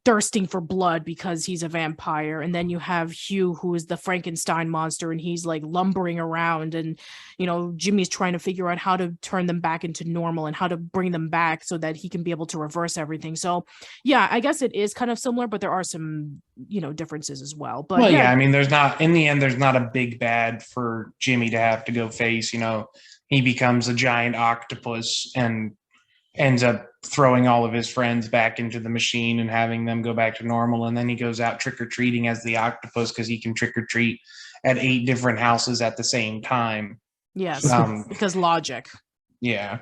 thirsting for blood because he's a vampire, and then you have Hugh, who is the Frankenstein monster, and he's like lumbering around, and you know, Jimmy's trying to figure out how to turn them back into normal and how to bring them back so that he can be able to reverse everything. So yeah, I guess it is kind of similar, but there are some, you know, differences as well. But yeah, I mean, there's not a big bad for Jimmy to have to go face. You know, he becomes a giant octopus, and ends up throwing all of his friends back into the machine and having them go back to normal. And then he goes out trick-or-treating as the octopus because he can trick-or-treat at 8 different houses at the same time. Yes, because logic. Yeah.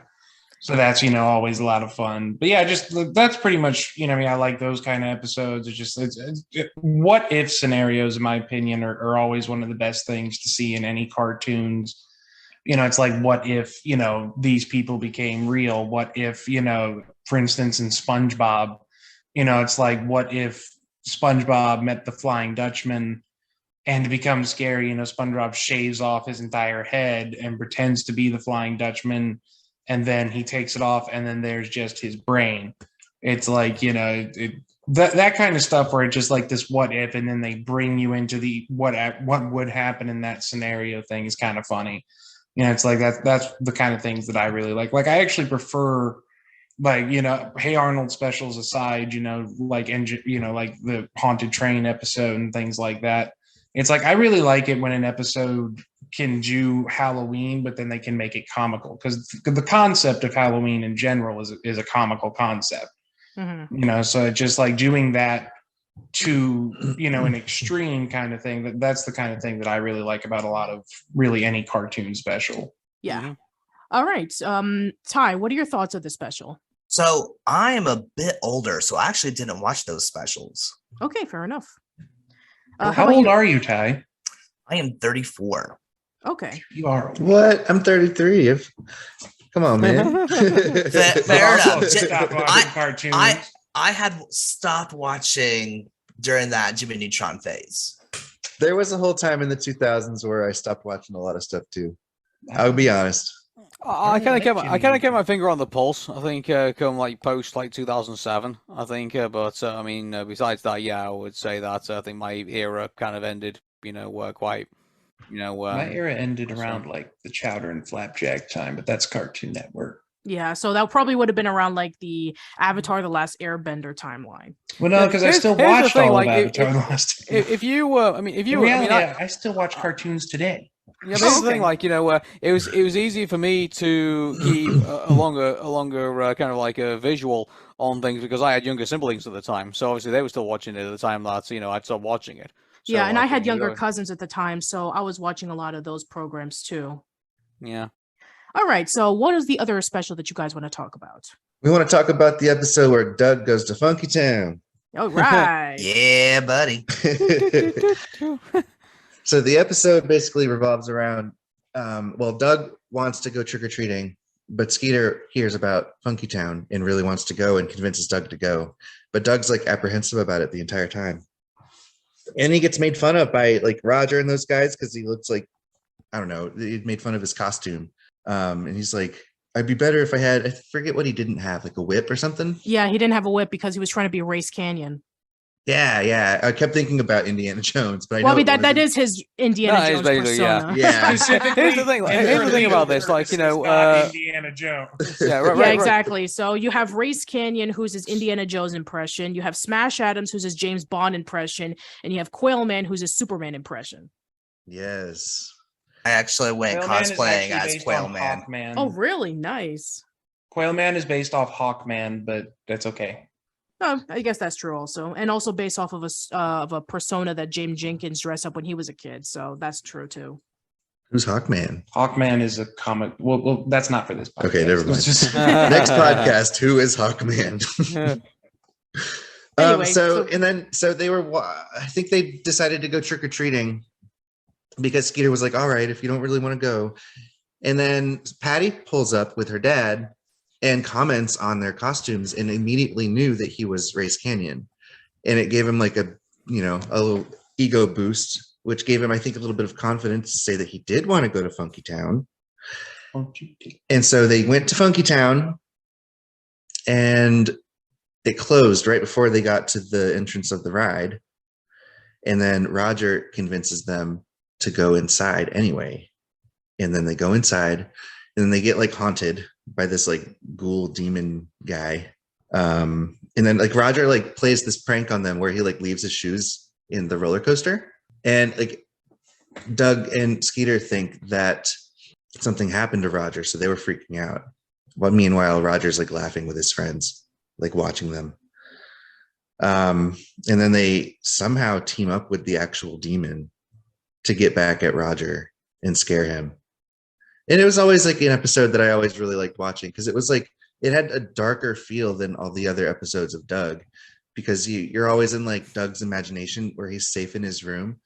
So that's, always a lot of fun. But yeah, just that's pretty much, I like those kind of episodes. It's just what if scenarios, in my opinion, are always one of the best things to see in any cartoons. It's like, what if, these people became real? What if, for instance, in SpongeBob, it's like, what if SpongeBob met the Flying Dutchman? And to become scary, SpongeBob shaves off his entire head and pretends to be the Flying Dutchman. And then he takes it off, and then there's just his brain. It's like, that kind of stuff where it's just like this what if, and then they bring you into the what would happen in that scenario thing is kind of funny. It's like that's the kind of things that I really like. Like, I actually prefer, like, Hey Arnold specials aside, like the Haunted Train episode and things like that. It's like, I really like it when an episode can do Halloween, but then they can make it comical, because the concept of Halloween in general is a comical concept. Mm-hmm. So it's just like doing that to, an extreme kind of thing. That's the kind of thing that I really like about a lot of really any cartoon special. Yeah. Mm-hmm. All right. Ty, what are your thoughts of the special? So I am a bit older, so I actually didn't watch those specials. Okay, fair enough. How old are you, Ty? I am 34. Okay. You are. What? I'm 33. Come on, man. Fair enough. Stop watching cartoons. I had stopped watching during that Jimmy Neutron phase. There was a whole time in the 2000s where I stopped watching a lot of stuff too. I'll be honest. I kind of get my finger on the pulse. I think come like post 2007. I think, but I mean, besides that, yeah, I would say that I think my era kind of ended. Quite. My era ended around like the Chowder and Flapjack time, but that's Cartoon Network. Yeah, so that probably would have been around like the Avatar: The Last Airbender timeline. Well, no, because I still watched all of Avatar: The Last. I still watch cartoons today. Yeah, that's the thing. Like, it was easy for me to keep a longer kind of like a visual on things because I had younger siblings at the time. So obviously they were still watching it at the time that I'd stopped watching it. So, yeah, and I had younger cousins at the time, so I was watching a lot of those programs too. Yeah. All right. So, what is the other special that you guys want to talk about? We want to talk about the episode where Doug goes to Funky Town. All right. Yeah, buddy. So the episode basically revolves around, Doug wants to go trick-or-treating, but Skeeter hears about Funky Town and really wants to go and convinces Doug to go. But Doug's like apprehensive about it the entire time. And he gets made fun of by like Roger and those guys because he looks like, I don't know, he made fun of his costume. And he's like, I'd be better if I had, I forget what he didn't have, like a whip or something. Yeah, he didn't have a whip because he was trying to be Race Canyon. Yeah. I kept thinking about Indiana Jones, but that is his Indiana Jones persona. Yeah. Here's the thing about this, like, Indiana Jones. Yeah, exactly. So you have Race Canyon, who's his Indiana Jones impression. You have Smash Adams, who's his James Bond impression, and you have Quailman, who's his Superman impression. Yes. I actually went cosplaying as Quailman. Oh, really? Nice. Quailman is based off Hawkman, but that's okay. Oh, I guess that's true also. And also based off of a persona that James Jenkins dressed up when he was a kid. So that's true too. Who's Hawkman? Hawkman is a comic. Well, that's not for this podcast. Okay, never mind. Next podcast, who is Hawkman? Anyway, so they were, I think they decided to go trick-or-treating because Skeeter was like, all right, if you don't really want to go. And then Patty pulls up with her dad and comments on their costumes and immediately knew that he was Race Canyon. And it gave him like a little ego boost, which gave him, I think, a little bit of confidence to say that he did want to go to Funky Town. And so they went to Funky Town and it closed right before they got to the entrance of the ride. And then Roger convinces them to go inside anyway. And then they go inside and then they get like haunted by this like ghoul demon guy. And then like Roger like plays this prank on them where he like leaves his shoes in the roller coaster. And like Doug and Skeeter think that something happened to Roger, so they were freaking out. Well, meanwhile, Roger's like laughing with his friends, like watching them. And then they somehow team up with the actual demon to get back at Roger and scare him. And it was always like an episode that I always really liked watching because it was like it had a darker feel than all the other episodes of Doug, because you're always in like Doug's imagination where he's safe in his room,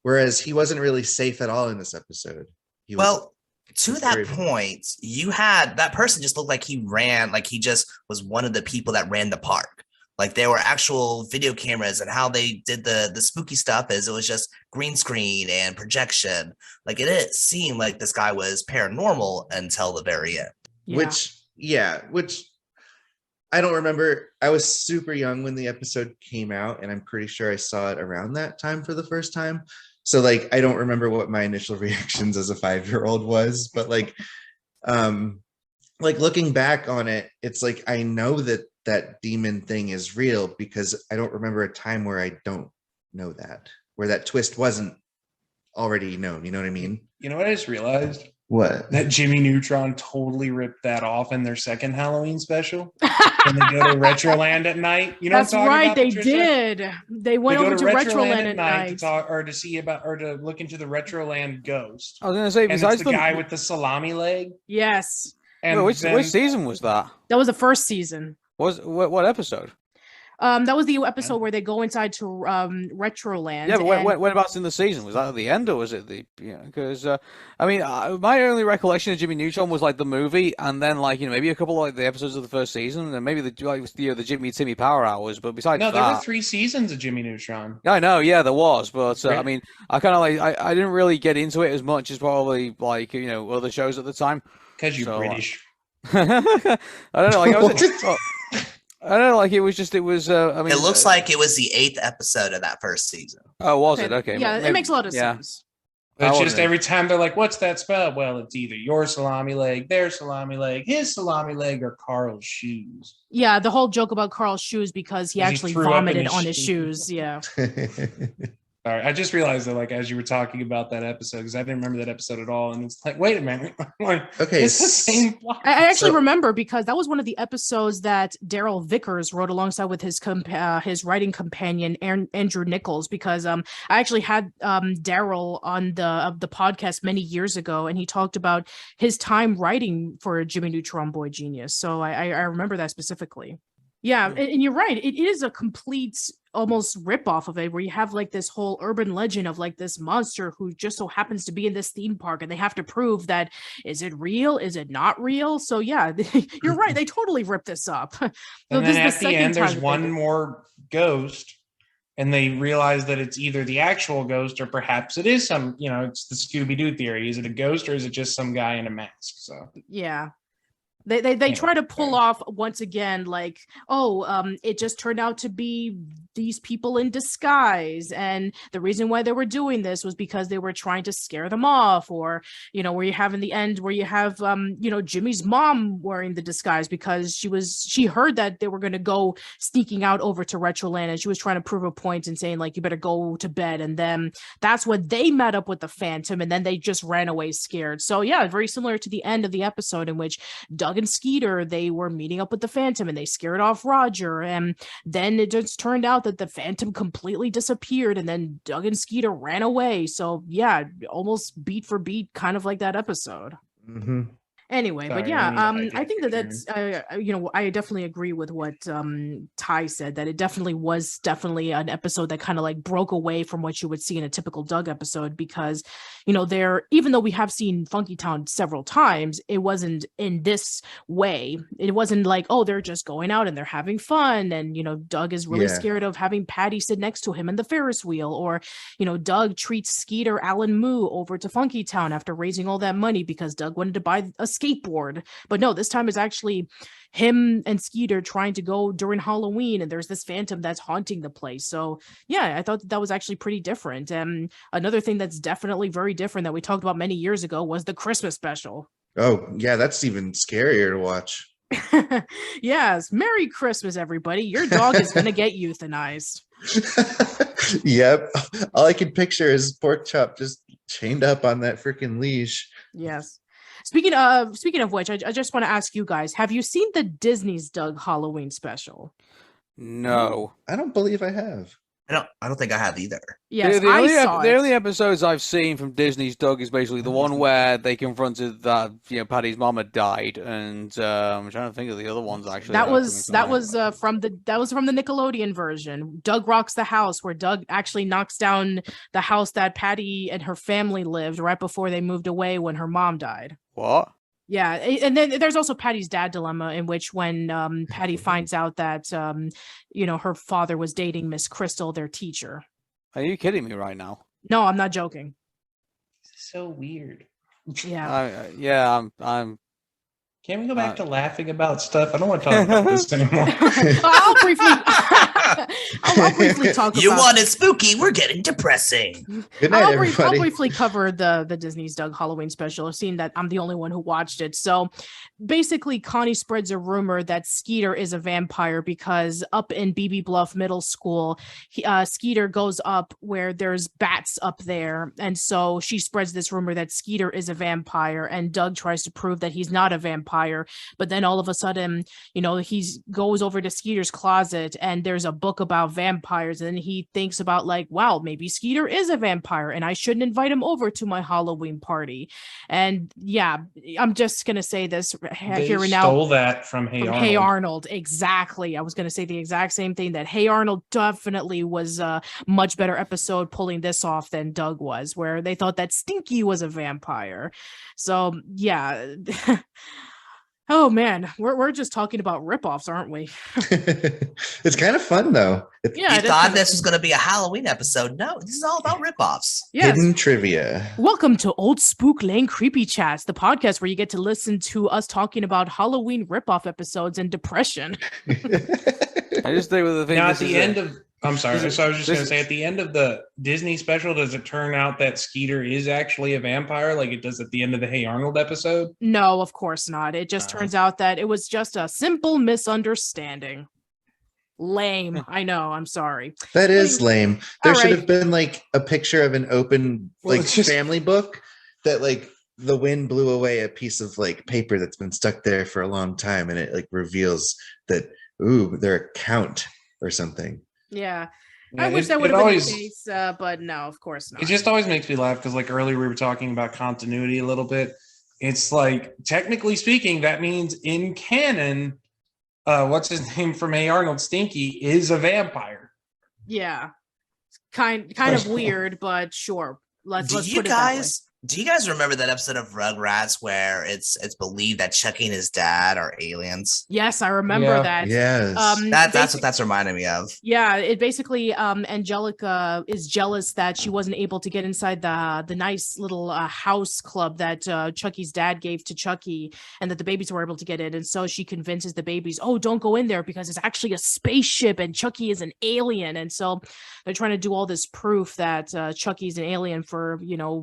whereas he wasn't really safe at all in this episode. He was, to that point, you had that person just looked like he ran, like he just was one of the people that ran the park. Like there were actual video cameras, and how they did the spooky stuff is it was just green screen and projection. Like it didn't seem like this guy was paranormal until the very end. Which I don't remember. I was super young when the episode came out, and I'm pretty sure I saw it around that time for the first time. So like I don't remember what my initial reactions as a 5-year-old was, but like looking back on it, it's like I know that demon thing is real because I don't remember a time where I don't know that, where that twist wasn't already known. You know what I mean? You know what I just realized? What? That Jimmy Neutron totally ripped that off in their second Halloween special. When they go to Retroland at night. You know That's what I'm talking right, about, they Patricia? did. They went over to Retroland at night to talk, or to see about, or to look into the Retroland ghost. I was going to say, And besides it's the guy with the salami leg. Yes. And which season was that? That was the first season. What episode? That was the episode where they go inside to Retroland. Yeah, but when about in the season? Was that at the end, or was it the? Because I mean, my only recollection of Jimmy Neutron was like the movie, and then like maybe a couple of like the episodes of the first season, and maybe the Jimmy and Timmy Power Hours. But besides there that, were 3 seasons of Jimmy Neutron. I know, yeah, there was, but I mean, I kind of like I didn't really get into it as much as probably like other shows at the time. Because you're British. I don't know, like I was. I don't know, like it was. I mean, it looks like it was the 8th episode of that first season. Oh, was it? Okay. Yeah, it makes a lot of sense. It's just every time they're like, "What's that spell?" Well, it's either your salami leg, their salami leg, his salami leg, or Carl's shoes. Yeah, the whole joke about Carl's shoes because he actually vomited on his shoes. Yeah. All right, I just realized that, like, as you were talking about that episode, because I didn't remember that episode at all, and it's like, wait a minute, okay, it's the same plot. I actually remember because that was one of the episodes that Daryl Vickers wrote alongside with his writing companion Andrew Nichols. Because I actually had Daryl on the podcast many years ago, and he talked about his time writing for Jimmy Neutron Boy Genius. So I remember that specifically. Yeah, and you're right. It is a complete almost rip off of it, where you have like this whole urban legend of like this monster who just so happens to be in this theme park, and they have to prove that, is it real? Is it not real? So yeah, you're right. They totally ripped this up. So and then at the end, there's one more ghost, and they realize that it's either the actual ghost or perhaps it is some, it's the Scooby-Doo theory. Is it a ghost or is it just some guy in a mask? So yeah. They try to pull off once again, like, it just turned out to be these people in disguise, and the reason why they were doing this was because they were trying to scare them off, or where you have in the end where you have Jimmy's mom wearing the disguise because she heard that they were going to go sneaking out over to Retroland, and she was trying to prove a point and saying like, you better go to bed, and then that's when they met up with the Phantom, and then they just ran away scared. So yeah, very similar to the end of the episode in which Doug and Skeeter, they were meeting up with the Phantom and they scared off Roger, and then it just turned out that the Phantom completely disappeared, and then Doug and Skeeter ran away. So yeah, almost beat for beat, kind of like that episode. Mm-hmm. Anyway, but yeah, I think that's I definitely agree with what Ty said, that it definitely was an episode that kind of like broke away from what you would see in a typical Doug episode, because even though we have seen Funky Town several times, it wasn't in this way. It wasn't like, they're just going out and they're having fun, and Doug is really scared of having Patty sit next to him in the Ferris wheel, or Doug treats Skeeter Alan Moo over to Funky Town after raising all that money because Doug wanted to buy a skateboard. But no, this time is actually him and Skeeter trying to go during Halloween, and there's this Phantom that's haunting the place. So yeah, I thought that was actually pretty different. And another thing that's definitely very different that we talked about many years ago was the Christmas special. Oh yeah, that's even scarier to watch. Yes, Merry Christmas, everybody. Your dog is gonna get euthanized. Yep, all I can picture is Pork Chop just chained up on that freaking leash. Yes. Speaking of which, I just want to ask you guys: have you seen the Disney's Doug Halloween special? No. I don't believe I have. I don't think I have either. Yes, the I only saw the it. only episodes I've seen from Disney's Doug is basically the one where they confronted that Paddy's mom had died, and I'm trying to think of the other ones actually. That was from the Nickelodeon version. Doug Rocks the House, where Doug actually knocks down the house that Patty and her family lived right before they moved away when her mom died. What? Yeah, and then there's also Patty's dad dilemma, in which when Patty finds out that her father was dating Miss Crystal, their teacher. Are you kidding me right now? No, I'm not joking. So weird. Yeah. I'm. Can we go back to laughing about stuff? I don't want to talk about this anymore. I'll briefly talk about. You wanted spooky, we're getting depressing. Good night, I'll everybody. briefly cover the Disney's Doug Halloween special, seeing that I'm the only one who watched it. So basically, Connie spreads a rumor that Skeeter is a vampire because up in BB Bluff Middle School, Skeeter goes up where there's bats up there. And so she spreads this rumor that Skeeter is a vampire, and Doug tries to prove that he's not a vampire. But then all of a sudden, he goes over to Skeeter's closet and there's a book about vampires, and he thinks about like, wow, maybe Skeeter is a vampire and I shouldn't invite him over to my Halloween party. And yeah, I'm just gonna say this here and now. Stole that from Arnold. Hey Arnold, exactly. I was gonna say the exact same thing, that Hey Arnold definitely was a much better episode pulling this off than Doug was, where they thought that Stinky was a vampire. So yeah. Oh man, we're just talking about ripoffs, aren't we? It's kind of fun though. You thought this was going to be a Halloween episode? No, this is all about ripoffs. Yes. Hidden trivia. Welcome to Old Spook Lane Creepy Chats, the podcast where you get to listen to us talking about Halloween ripoff episodes and depression. I just think with the thing. Now, at the end of, I'm sorry. So I was just going to say, at the end of the Disney special, does it turn out that Skeeter is actually a vampire, like it does at the end of the Hey Arnold episode? No, of course not. It just turns out that it was just a simple misunderstanding. Lame. I know. I'm sorry. That is lame. There should right. have been like a picture of an open family book that like the wind blew away a piece of like paper that's been stuck there for a long time, and it like reveals that they're a count or something. Yeah. Yeah, I wish that would have been the case, but no, of course not. It just always makes me laugh because, like, earlier we were talking about continuity a little bit. It's like, technically speaking, that means in canon, what's his name from Hey Arnold, Stinky, is a vampire. Yeah. Kind of weird, but sure. Let's put it that way. Do you guys remember that episode of Rugrats where it's believed that Chucky and his dad are aliens? Yes, I remember that. Yes. That's what that's reminding me of. Yeah, it basically Angelica is jealous that she wasn't able to get inside the nice little house club that Chucky's dad gave to Chucky, and that the babies were able to get in. And so she convinces the babies, oh, don't go in there because it's actually a spaceship and Chucky is an alien. And so they're trying to do all this proof that Chucky's an alien for,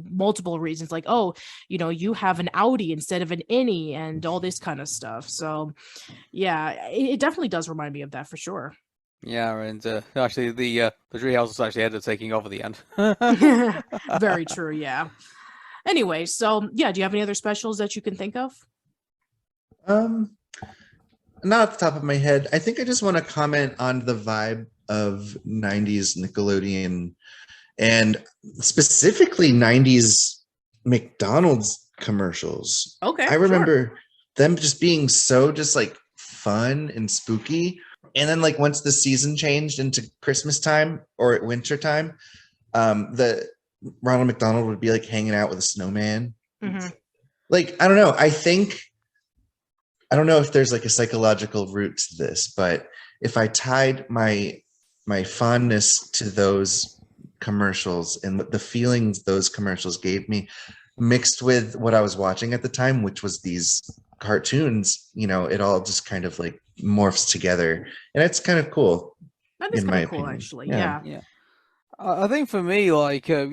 multiple reasons, like, oh, you have an Audi instead of an innie and all this kind of stuff. So yeah, it definitely does remind me of that for sure. Yeah, and actually the treehouse actually ended up taking off at the end. Very true. Yeah. Anyway, so yeah, do you have any other specials that you can think of? Not at the top of my head. I think I just want to comment on the vibe of 90s Nickelodeon, and specifically 90s McDonald's commercials. Okay. I remember them just being so just like fun and spooky. And then like once the season changed into Christmas time or winter time, the Ronald McDonald would be like hanging out with a snowman. Mm-hmm. Like, I don't know. I don't know if there's like a psychological root to this, but if I tied my fondness to those commercials and the feelings those commercials gave me, mixed with what I was watching at the time, which was these cartoons, it all just kind of like morphs together, and it's kind of cool. That is in my kind of cool, opinion. actually. Yeah. Yeah. I think for me, like it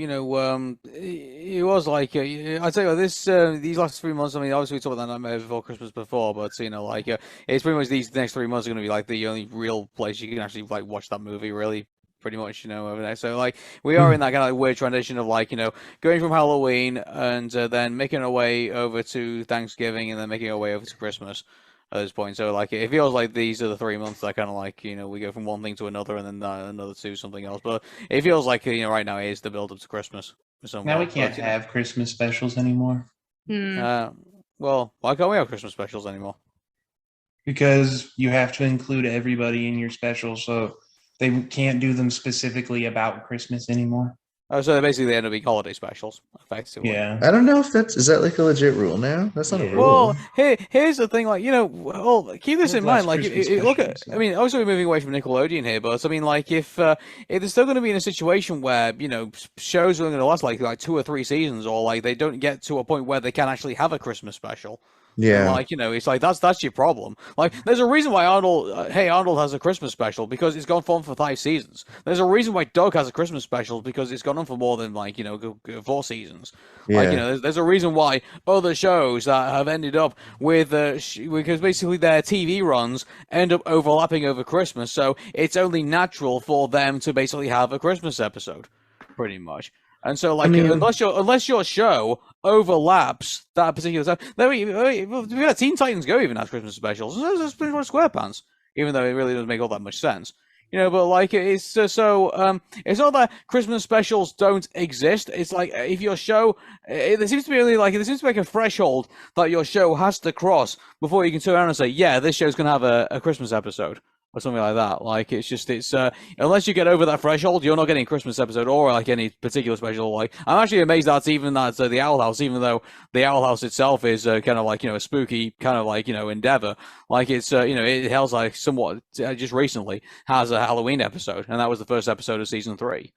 was like I'd say this these last 3 months. I mean, obviously we talked about that Nightmare Before Christmas before, but it's pretty much these next 3 months are going to be like the only real place you can actually like watch that movie really pretty much, over there. So like we are in that kind of like weird transition of like going from Halloween and then making our way over to Thanksgiving and then making our way over to Christmas at this point. So like it feels like these are the 3 months that kind of like we go from one thing to another and then another to something else. But it feels like right now it is the build up to Christmas. Now we can't have Christmas specials anymore. Well, why can't we have Christmas specials anymore? Because you have to include everybody in your special, so they can't do them specifically about Christmas anymore. Oh, so basically they end up being holiday specials, effectively. Yeah. I don't know if is that like a legit rule now? That's not a rule. Well, here's the thing, like, keep this in mind, like, look at, I mean, obviously we're moving away from Nickelodeon here, but I mean, like, if they're still going to be in a situation where, shows are going to last like 2 or 3 seasons, or like they don't get to a point where they can actually have a Christmas special. Yeah, like it's like that's your problem. Like, there's a reason why Arnold has a Christmas special because it's gone on for 5 seasons. There's a reason why Doug has a Christmas special because it's gone on for more than 4 seasons. Yeah. Like there's a reason why other shows that have ended up with because basically their TV runs end up overlapping over Christmas, so it's only natural for them to basically have a Christmas episode, pretty much. And so, like, unless your show overlaps that particular time, we got Teen Titans Go even has Christmas specials. It's pretty much SquarePants, even though it really doesn't make all that much sense. But like it's it's not that Christmas specials don't exist. It's like if your show, there seems to be a threshold that your show has to cross before you can turn around and say, yeah, this show's gonna have a Christmas episode. Or something like that. Like it's unless you get over that threshold, you're not getting a Christmas episode or like any particular special. Like I'm actually amazed that's the Owl House, even though the Owl House itself is kind of like a spooky kind of like endeavor. Like it's it has like somewhat just recently has a Halloween episode, and that was the first episode of season 3.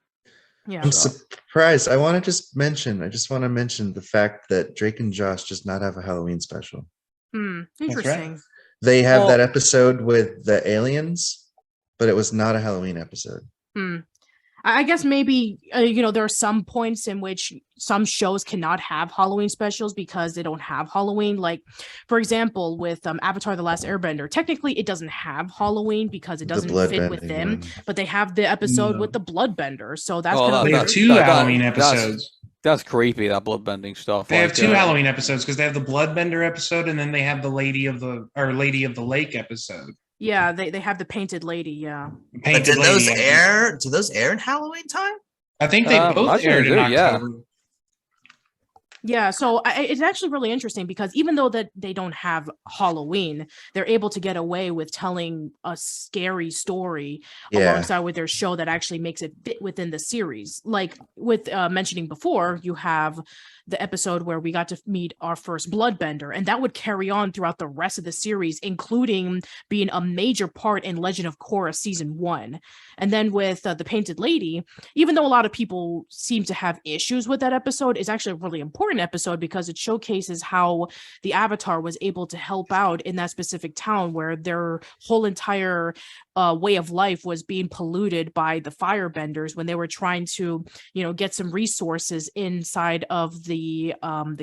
Yeah, I'm surprised. I just want to mention the fact that Drake and Josh does not have a Halloween special. Interesting. Right. They have that episode with the aliens, but it was not a Halloween episode. I guess maybe, there are some points in which some shows cannot have Halloween specials because they don't have Halloween. Like, for example, with Avatar: The Last Airbender, technically it doesn't have Halloween because it doesn't fit with them, but they have the episode with the Bloodbender. So that's they have 2 Halloween episodes. That's creepy, that bloodbending stuff. They have 2 Halloween episodes because they have the Bloodbender episode and then they have the Lady of the Lake episode. Yeah, they have the Painted Lady, yeah. But did those air? Do those air in Halloween time? I think they both aired in October. Yeah, so it's actually really interesting because even though that they don't have Halloween, they're able to get away with telling a scary story alongside with their show that actually makes it fit within the series. Like with mentioning before, you have the episode where we got to meet our first Bloodbender, and that would carry on throughout the rest of the series, including being a major part in Legend of Korra season 1. And then with the Painted Lady, even though a lot of people seem to have issues with that episode, it's actually a really important episode because it showcases how the Avatar was able to help out in that specific town where their whole entire way of life was being polluted by the firebenders when they were trying to, get some resources inside of the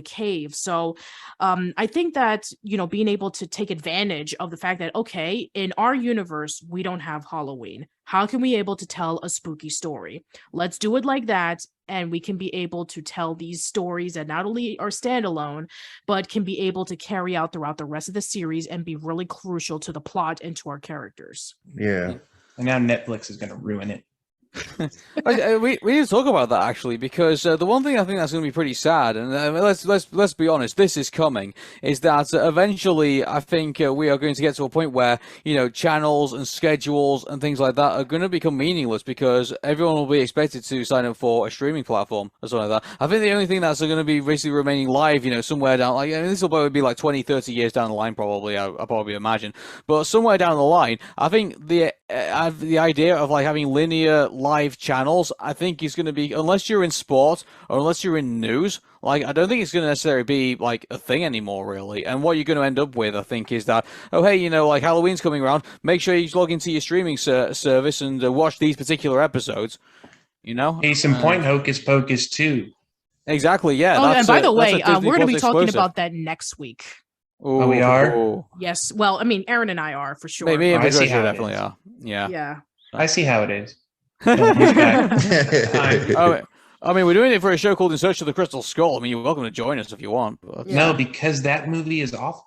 cave. So I think that, being able to take advantage of the fact that, okay, in our universe, we don't have Halloween. How can we able to tell a spooky story? Let's do it like that. And we can be able to tell these stories that not only are standalone, but can be able to carry out throughout the rest of the series and be really crucial to the plot and to our characters. Yeah. And now Netflix is going to ruin it. we need to talk about that actually, because the one thing I think that's going to be pretty sad, and let's be honest, this is coming, is that eventually I think we are going to get to a point where channels and schedules and things like that are going to become meaningless because everyone will be expected to sign up for a streaming platform or something like that. I think the only thing that's going to be basically remaining live, somewhere down, this will probably be like 20-30 years down the line, probably. I probably imagine, but somewhere down the line, I think the idea of like having linear live channels, I think is going to be, unless you're in sport or unless you're in news, like I don't think it's going to necessarily be like a thing anymore, really. And what you're going to end up with, I think, is that, oh hey, like Halloween's coming around, make sure you log into your streaming service and watch these particular episodes. Case in point, Hocus Pocus 2. Exactly, yeah. Oh, and by the way, we're going to be talking about that next week. Oh, we are? Yes. Well, I mean, Aaron and I are for sure. Maybe I see how definitely are. Yeah. Yeah. I see how it is. He's back. I mean, we're doing it for a show called In Search of the Crystal Skull. I mean, you're welcome to join us if you want. But... No, because that movie is awful.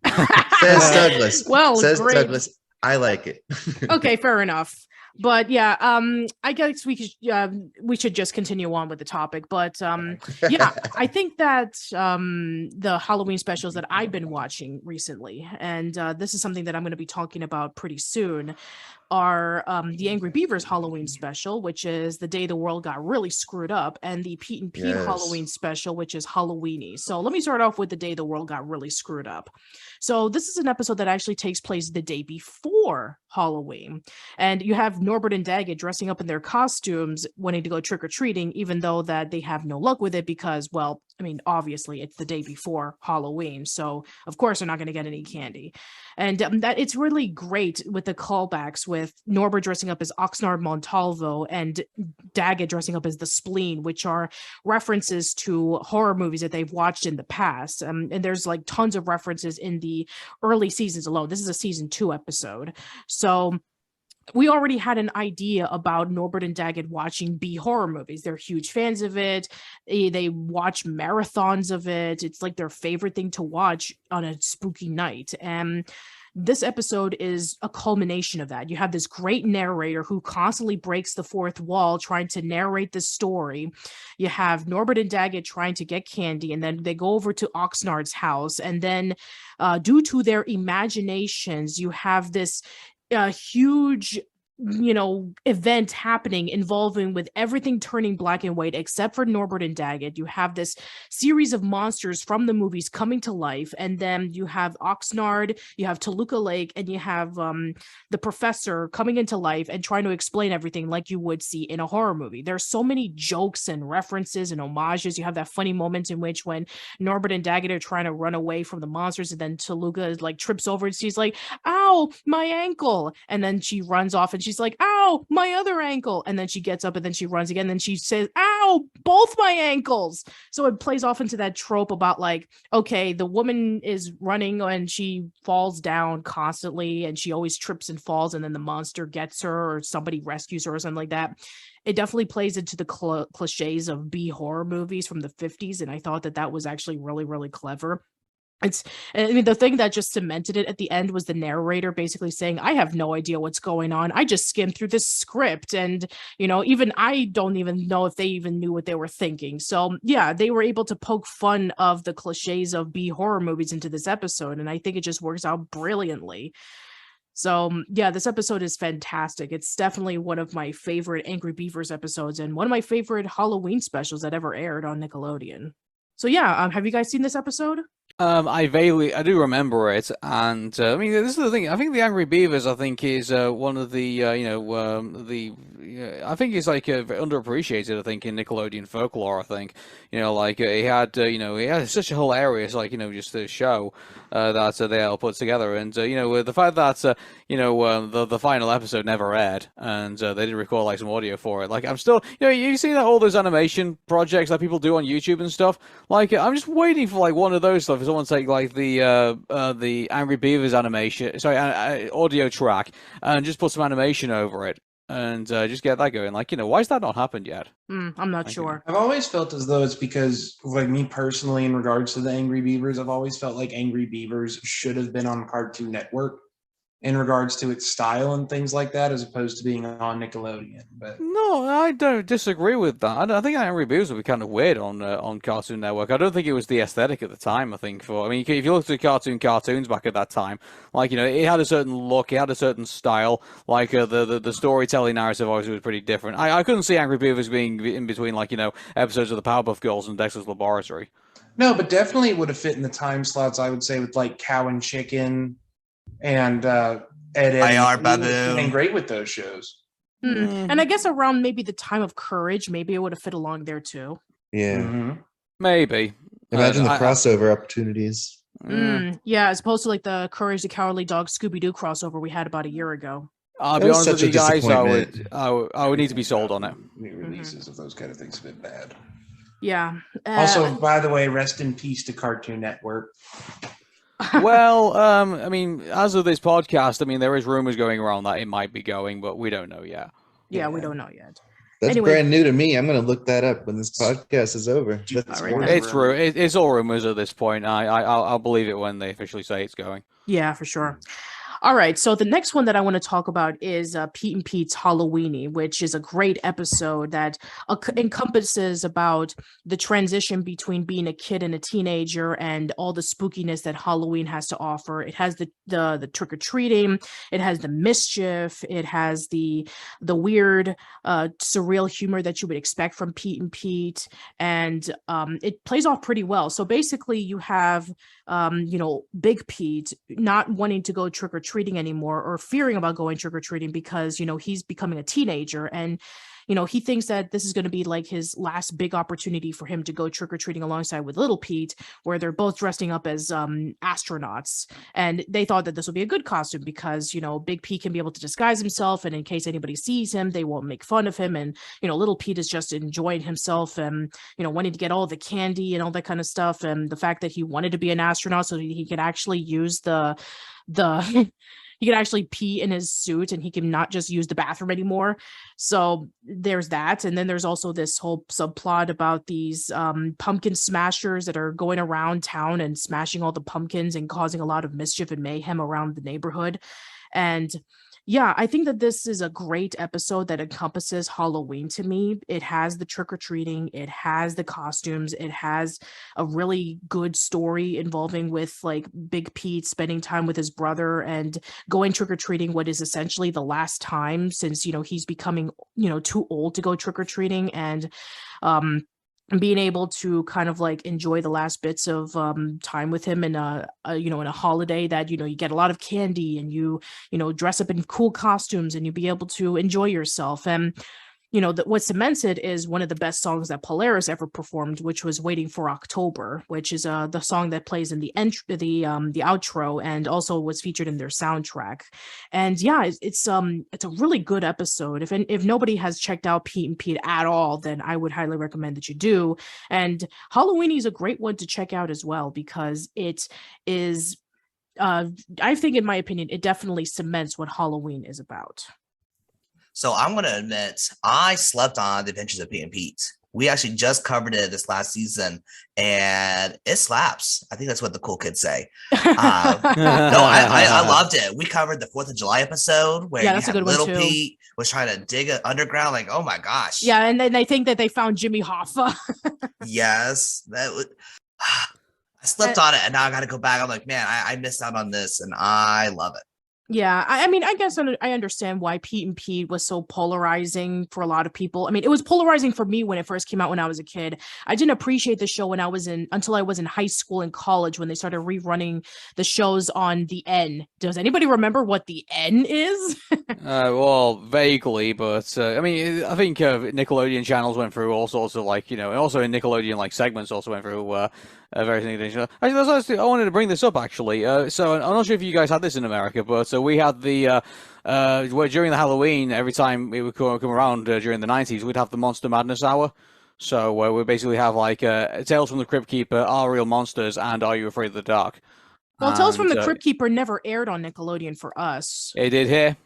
Says Douglas. Well, Says great. Douglas. I like it. Okay, fair enough. But yeah, I guess we should just continue on with the topic. But yeah, I think that the Halloween specials that I've been watching recently, and this is something that I'm going to be talking about pretty soon, are the Angry Beavers Halloween special, which is the day the world got really screwed up, and the Pete and Pete Halloween special, which is Halloweeny. So let me start off with the day the world got really screwed up. So this is an episode that actually takes place the day before Halloween, and you have Norbert and Daggett dressing up in their costumes, wanting to go trick-or-treating, even though that they have no luck with it because, well, I mean, obviously it's the day before Halloween, so of course they're not going to get any candy. And that it's really great with the callbacks with Norbert dressing up as Oxnard Montalvo and Daggett dressing up as the Spleen, which are references to horror movies that they've watched in the past. And there's like tons of references in the early seasons alone. This is a season 2 episode. So we already had an idea about Norbert and Daggett watching B horror movies. They're huge fans of it. They watch marathons of it. It's like their favorite thing to watch on a spooky night. And this episode is a culmination of that. You have this great narrator who constantly breaks the fourth wall trying to narrate the story. You have Norbert and Daggett trying to get candy, and then they go over to Oxnard's house. And then due to their imaginations, you have this huge event happening involving with everything turning black and white except for Norbert and Daggett. You have this series of monsters from the movies coming to life, and then you have Oxnard, you have Toluca Lake, and you have the professor coming into life and trying to explain everything like you would see in a horror movie. There's so many jokes and references and homages. You have that funny moment in which when Norbert and Daggett are trying to run away from the monsters, and then Toluca like trips over and she's like, "Ow, my ankle," and then she runs off and she's like, "Ow, my other ankle," and then she gets up and then she runs again, and then she says, "Ow, both my ankles." So it plays off into that trope about like, okay, the woman is running and she falls down constantly and she always trips and falls, and then the monster gets her or somebody rescues her or something like that. It definitely plays into the cliches of B horror movies from the 50s, and I thought that was actually really, really clever. I mean, the thing that just cemented it at the end was the narrator basically saying, "I have no idea what's going on. I just skimmed through this script." And, even I don't even know if they even knew what they were thinking. So yeah, they were able to poke fun of the cliches of B horror movies into this episode. And I think it just works out brilliantly. So yeah, this episode is fantastic. It's definitely one of my favorite Angry Beavers episodes and one of my favorite Halloween specials that ever aired on Nickelodeon. So yeah, have you guys seen this episode? I do remember it, and I mean, this is the thing. I think the Angry Beavers, I think, is one of the, I think it's like underappreciated. I think in Nickelodeon folklore, I think, he had such a hilarious, just a show that they all put together, and the fact that the final episode never aired, and they didn't record some audio for it. I'm still, you see that all those animation projects that people do on YouTube and stuff. I'm just waiting for one of those stuff. Someone take the Angry Beavers audio track and just put some animation over it and just get that going. Why has that not happened yet? I'm not sure. I've always felt as though it's because, me personally, in regards to the Angry Beavers, I've always felt like Angry Beavers should have been on Cartoon Network in regards to its style and things like that, as opposed to being on Nickelodeon. But no, I don't disagree with that. I think Angry Beavers would be kind of weird on Cartoon Network. I don't think it was the aesthetic at the time. If you look at cartoons back at that time, it had a certain look, it had a certain style. The storytelling narrative always was pretty different. I couldn't see Angry Beavers being in between episodes of the Powerpuff Girls and Dexter's Laboratory. No, but definitely would have fit in the time slots, I would say, with Cow and Chicken and Ed, IR Baboon. And great with those shows. And I guess around maybe the time of Courage, maybe it would have fit along there too. Yeah. Mm-hmm. Maybe. Imagine the crossover opportunities. Yeah, as opposed to the Courage the Cowardly Dog Scooby-Doo crossover we had about a year ago. I'll be honest with you guys, I would need to be sold on it. New releases of those kind of things have been bad. Yeah. Also, by the way, rest in peace to Cartoon Network. Well, as of this podcast, there is rumors going around that it might be going, but we don't know yet. Yeah, we Yeah. don't know yet. That's Anyway. brand new to me. I'm going to look that up when this podcast is over. That's All right, great. then. It's all rumors at this point. I'll believe it when they officially say it's going. Yeah, for sure. All right, so the next one that I want to talk about is Pete and Pete's Halloweeny, which is a great episode that encompasses about the transition between being a kid and a teenager and all the spookiness that Halloween has to offer. It has the trick-or-treating, it has the mischief, it has the weird surreal humor that you would expect from Pete and Pete, and it plays off pretty well. So basically you have Big Pete not wanting to go trick-or-treating anymore, or fearing about going trick-or-treating because, he's becoming a teenager, and he thinks that this is going to be like his last big opportunity for him to go trick-or-treating alongside with little Pete, where they're both dressing up as astronauts. And they thought that this would be a good costume because, Big Pete can be able to disguise himself, and in case anybody sees him, they won't make fun of him. And, little Pete is just enjoying himself and, wanting to get all the candy and all that kind of stuff. And the fact that he wanted to be an astronaut so he could actually use the he can actually pee in his suit and he can not just use the bathroom anymore. So there's that. And then there's also this whole subplot about these pumpkin smashers that are going around town and smashing all the pumpkins and causing a lot of mischief and mayhem around the neighborhood. And yeah, I think that this is a great episode that encompasses Halloween to me. It has the trick-or-treating, it has the costumes, it has a really good story involving with like Big Pete spending time with his brother and going trick-or-treating what is essentially the last time, since he's becoming too old to go trick-or-treating, and being able to kind of like enjoy the last bits of time with him in in a holiday that you get a lot of candy and you dress up in cool costumes and you be able to enjoy yourself. And what cements it is one of the best songs that Polaris ever performed, which was "Waiting for October," which is the song that plays in the outro and also was featured in their soundtrack. And yeah, it's a really good episode. If nobody has checked out Pete and Pete at all, then I would highly recommend that you do. And Halloweeny is a great one to check out as well, because it is I think, in my opinion, it definitely cements what Halloween is about. So I'm going to admit, I slept on The Adventures of Pete and Pete. We actually just covered it this last season, and it slaps. I think that's what the cool kids say. I loved it. We covered the 4th of July episode where you had little Pete was trying to dig underground. Like, oh my gosh. Yeah, and then they think that they found Jimmy Hoffa. Yes, that was. I slept on it, and now I got to go back. I'm like, man, I missed out on this, and I love it. Yeah, I mean, I guess I understand why Pete and Pete was so polarizing for a lot of people. I mean, it was polarizing for me when it first came out when I was a kid. I didn't appreciate the show until I was in high school and college when they started rerunning the shows on the N. Does anybody remember what the N is? Well, vaguely, but I mean, I think Nickelodeon channels went through all sorts of also in Nickelodeon segments also went through very thing. Actually, I wanted to bring this up actually. So I'm not sure if you guys had this in America, but we had the where during the Halloween, every time it would come around during the 90s, we'd have the Monster Madness Hour. So we basically have Tales from the Crypt Keeper, Are Real Monsters, and Are You Afraid of the Dark? Well, Tales from the Crypt Keeper never aired on Nickelodeon for us. It did here.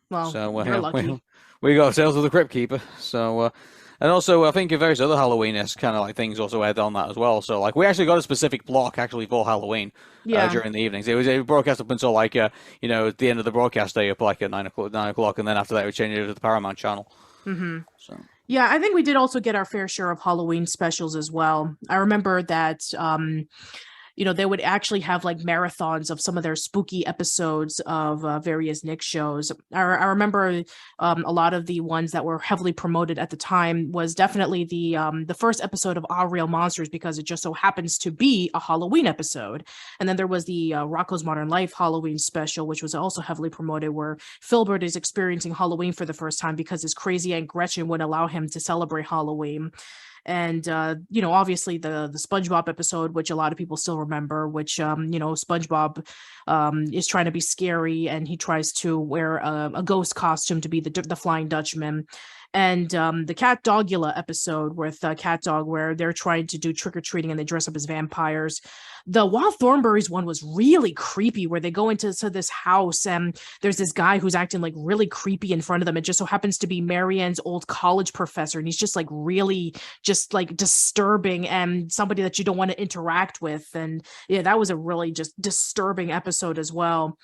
Well, so we're lucky. We got Tales of the Crypt Keeper. So. And also, I think various other Halloween-esque kind of things also aired on that as well. So, we actually got a specific block actually for Halloween during the evenings. It was broadcast up until at the end of the broadcast day up at 9 o'clock, and then after that we changed it to the Paramount channel. Mm-hmm. So. Yeah, I think we did also get our fair share of Halloween specials as well. I remember that they would actually have marathons of some of their spooky episodes of various Nick shows. I remember a lot of the ones that were heavily promoted at the time was definitely the first episode of Are Real Monsters, because it just so happens to be a Halloween episode. And then there was the Rocko's Modern Life Halloween special, which was also heavily promoted, where Filbert is experiencing Halloween for the first time because his crazy Aunt Gretchen wouldn't allow him to celebrate Halloween. And, obviously the SpongeBob episode, which a lot of people still remember, which, SpongeBob is trying to be scary and he tries to wear a ghost costume to be the Flying Dutchman. and the Cat Dogula episode with Cat Dog, where they're trying to do trick-or-treating and they dress up as vampires. The Wild Thornberrys one was really creepy, where they go into this house and there's this guy who's acting like really creepy in front of them. It just so happens to be Marianne's old college professor, and he's just like really just like disturbing and somebody that you don't want to interact with. And yeah, that was a really just disturbing episode as well.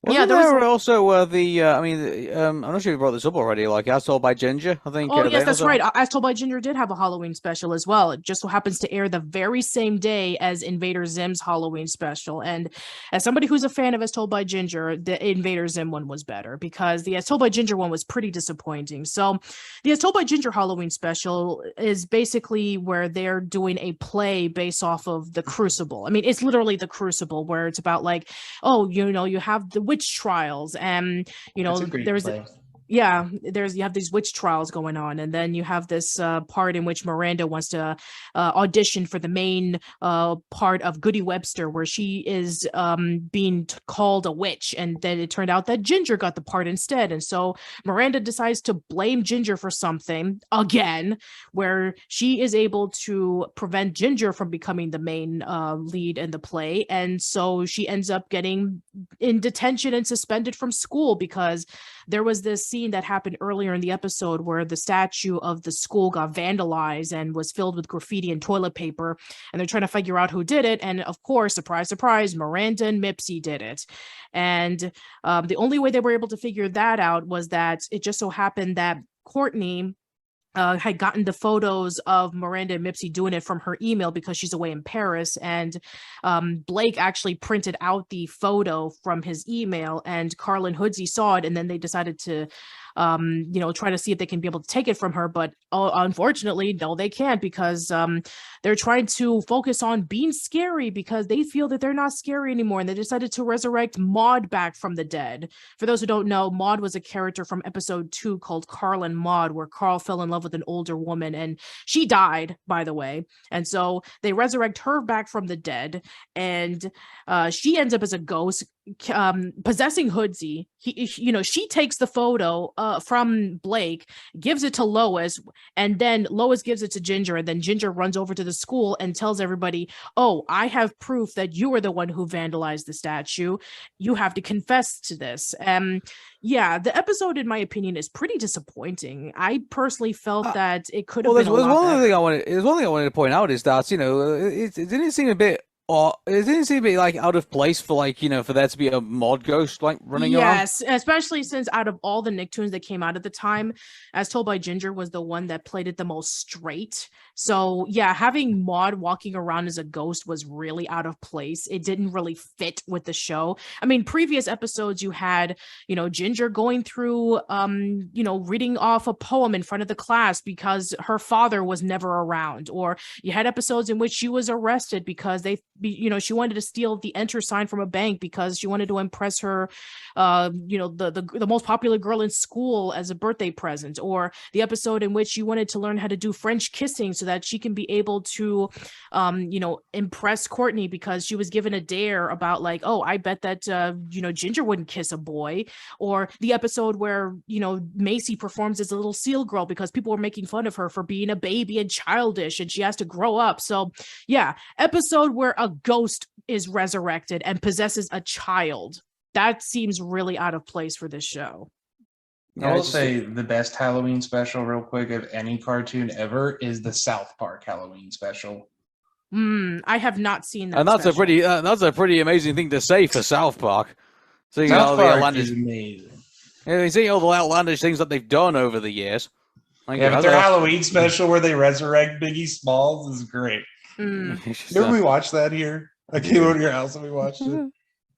Wasn't there also I'm not sure if you brought this up already, like As Told by Ginger, I think. Oh, yes, that's right. As Told by Ginger did have a Halloween special as well. It just so happens to air the very same day as Invader Zim's Halloween special. And as somebody who's a fan of As Told by Ginger, the Invader Zim one was better, because the As Told by Ginger one was pretty disappointing. So the As Told by Ginger Halloween special is basically where they're doing a play based off of the Crucible. I mean, it's literally the Crucible, where it's about like, oh, you have the witch trials, and there's you have these witch trials going on, and then you have this part in which Miranda wants to audition for the main part of Goody Webster, where she is being called a witch, and then it turned out that Ginger got the part instead. And so Miranda decides to blame Ginger for something again, where she is able to prevent Ginger from becoming the main lead in the play. And so she ends up getting in detention and suspended from school, because there was this scene that happened earlier in the episode where the statue of the school got vandalized and was filled with graffiti and toilet paper, and they're trying to figure out who did it. And of course, surprise, surprise, Miranda and Mipsy did it. And the only way they were able to figure that out was that it just so happened that Courtney had gotten the photos of Miranda and Mipsy doing it from her email, because she's away in Paris, and Blake actually printed out the photo from his email, and Carl and Hoodsey saw it, and then they decided to try to see if they can be able to take it from her. But unfortunately, no, they can't, because they're trying to focus on being scary, because they feel that they're not scary anymore, and they decided to resurrect Maude back from the dead. For those who don't know, Maude was a character from episode 2 called Carl and Maude, where Carl fell in love with an older woman, and she died, by the way. And so they resurrect her back from the dead, and she ends up as a ghost possessing Hoodsey. She takes the photo from Blake, gives it to Lois, and then Lois gives it to Ginger, and then Ginger runs over to the school and tells everybody, oh, I have proof that you are the one who vandalized the statue. You have to confess to this. Yeah, the episode, in my opinion, is pretty disappointing. I personally felt that it could have been a lot better. There's one thing I wanted to point out, is that, it didn't seem a bit, or it didn't seem to be like out of place for for there to be a mod ghost like running around. Yes, especially since out of all the Nicktoons that came out at the time, As Told by Ginger was the one that played it the most straight. So yeah, having Maude walking around as a ghost was really out of place. It didn't really fit with the show. I mean, previous episodes you had, Ginger going through, reading off a poem in front of the class because her father was never around, or you had episodes in which she was arrested because she wanted to steal the enter sign from a bank because she wanted to impress her, the most popular girl in school as a birthday present, or the episode in which she wanted to learn how to do French kissing so that she can be able to, impress Courtney because she was given a dare about like, oh, I bet that, Ginger wouldn't kiss a boy, or the episode where, Macy performs as a little seal girl because people were making fun of her for being a baby and childish and she has to grow up. So yeah, episode where a ghost is resurrected and possesses a child. That seems really out of place for this show. I will say the best Halloween special, real quick, of any cartoon ever is the South Park Halloween special. I have not seen that. And that's a pretty amazing thing to say for South Park. Seeing South Park is amazing. Yeah, seeing all the outlandish things that they've done over the years. But their Halloween special where they resurrect Biggie Smalls is great. Remember we watched that here? I came over to your house and we watched it.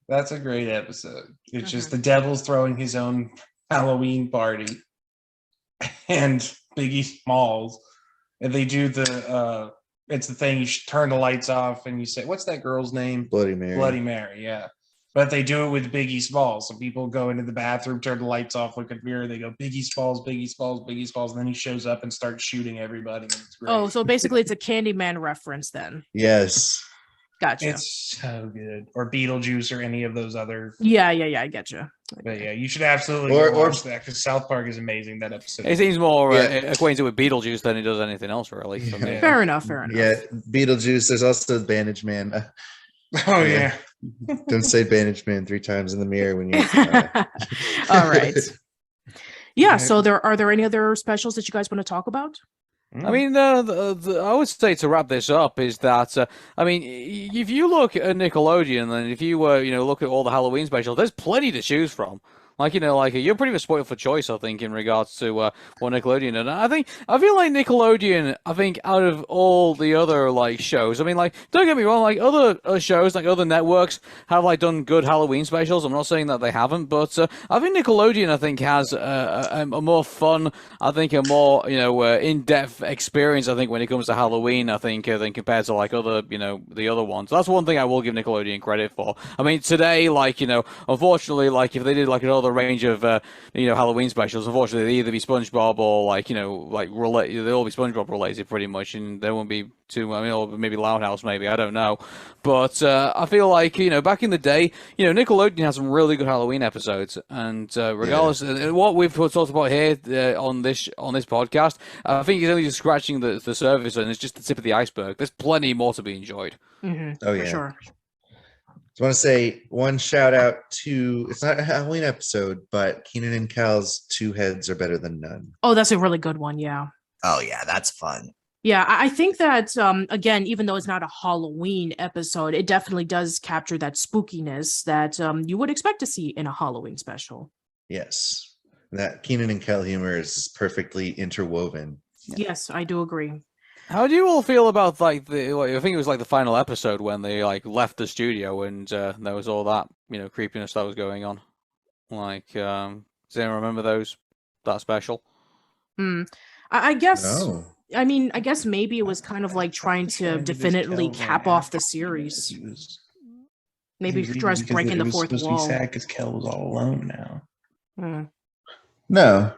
That's a great episode. It's just the devil's throwing his own Halloween party and Biggie Smalls, and they do it's the thing, you should turn the lights off and you say, what's that girl's name? Bloody Mary, yeah. But they do it with Biggie Smalls. So people go into the bathroom, turn the lights off, look at the mirror, they go, Biggie Smalls, Biggie Smalls, Biggie Smalls, and then he shows up and starts shooting everybody. And it's great. Oh, so basically it's a Candyman reference then. Yes. Gotcha. It's so good. Or Beetlejuice or any of those other. Yeah, I get you. But yeah, you should absolutely Or- go watch that because South Park is amazing. That episode. It seems more Yeah. Acquainted with Beetlejuice than it does anything else, really. For me. Yeah. Fair enough. Yeah, Beetlejuice. There's also Bandage Man. Oh yeah. Don't say Bandage Man 3 times in the mirror when you. All right. Yeah. So are there any other specials that you guys want to talk about? I mean, I would say to wrap this up is that I mean, if you look at Nickelodeon and if you look at all the Halloween specials, there's plenty to choose from. Like, you're pretty much spoiled for choice, I think, in regards to what Nickelodeon. And I feel like Nickelodeon, out of all the other, shows, don't get me wrong, other shows, other networks have, done good Halloween specials. I'm not saying that they haven't, but I think Nickelodeon, has a more fun, a more, in-depth experience, when it comes to Halloween, than compared to, other, the other ones. That's one thing I will give Nickelodeon credit for. Today, unfortunately, if they did, another range of Halloween specials, unfortunately they either be SpongeBob or they'll all be SpongeBob related pretty much, and there won't be too or maybe Loud House, maybe, I don't know. But I feel like back in the day, Nickelodeon has some really good Halloween episodes, and regardless of what we've talked about here on this podcast, I think it's only just scratching the surface, and it's just the tip of the iceberg. There's plenty more to be enjoyed. Mm-hmm, Oh yeah, for sure. I want to say one shout out to, it's not a Halloween episode, but Keenan and Kel's 2 heads are better than none. Oh, that's a really good one. Yeah. Oh yeah, that's fun. Yeah, I think that, again, even though it's not a Halloween episode, it definitely does capture that spookiness that you would expect to see in a Halloween special. Yes. That Keenan and Kel humor is perfectly interwoven. Yes, I do agree. How do you all feel about I think it was the final episode when they left the studio and there was all that creepiness that was going on? Does anyone remember that special? I guess. No. I mean, I guess maybe it was kind of trying to definitively cap off the series. Maybe just breaking the fourth wall. Sad because Kel was all alone now. No.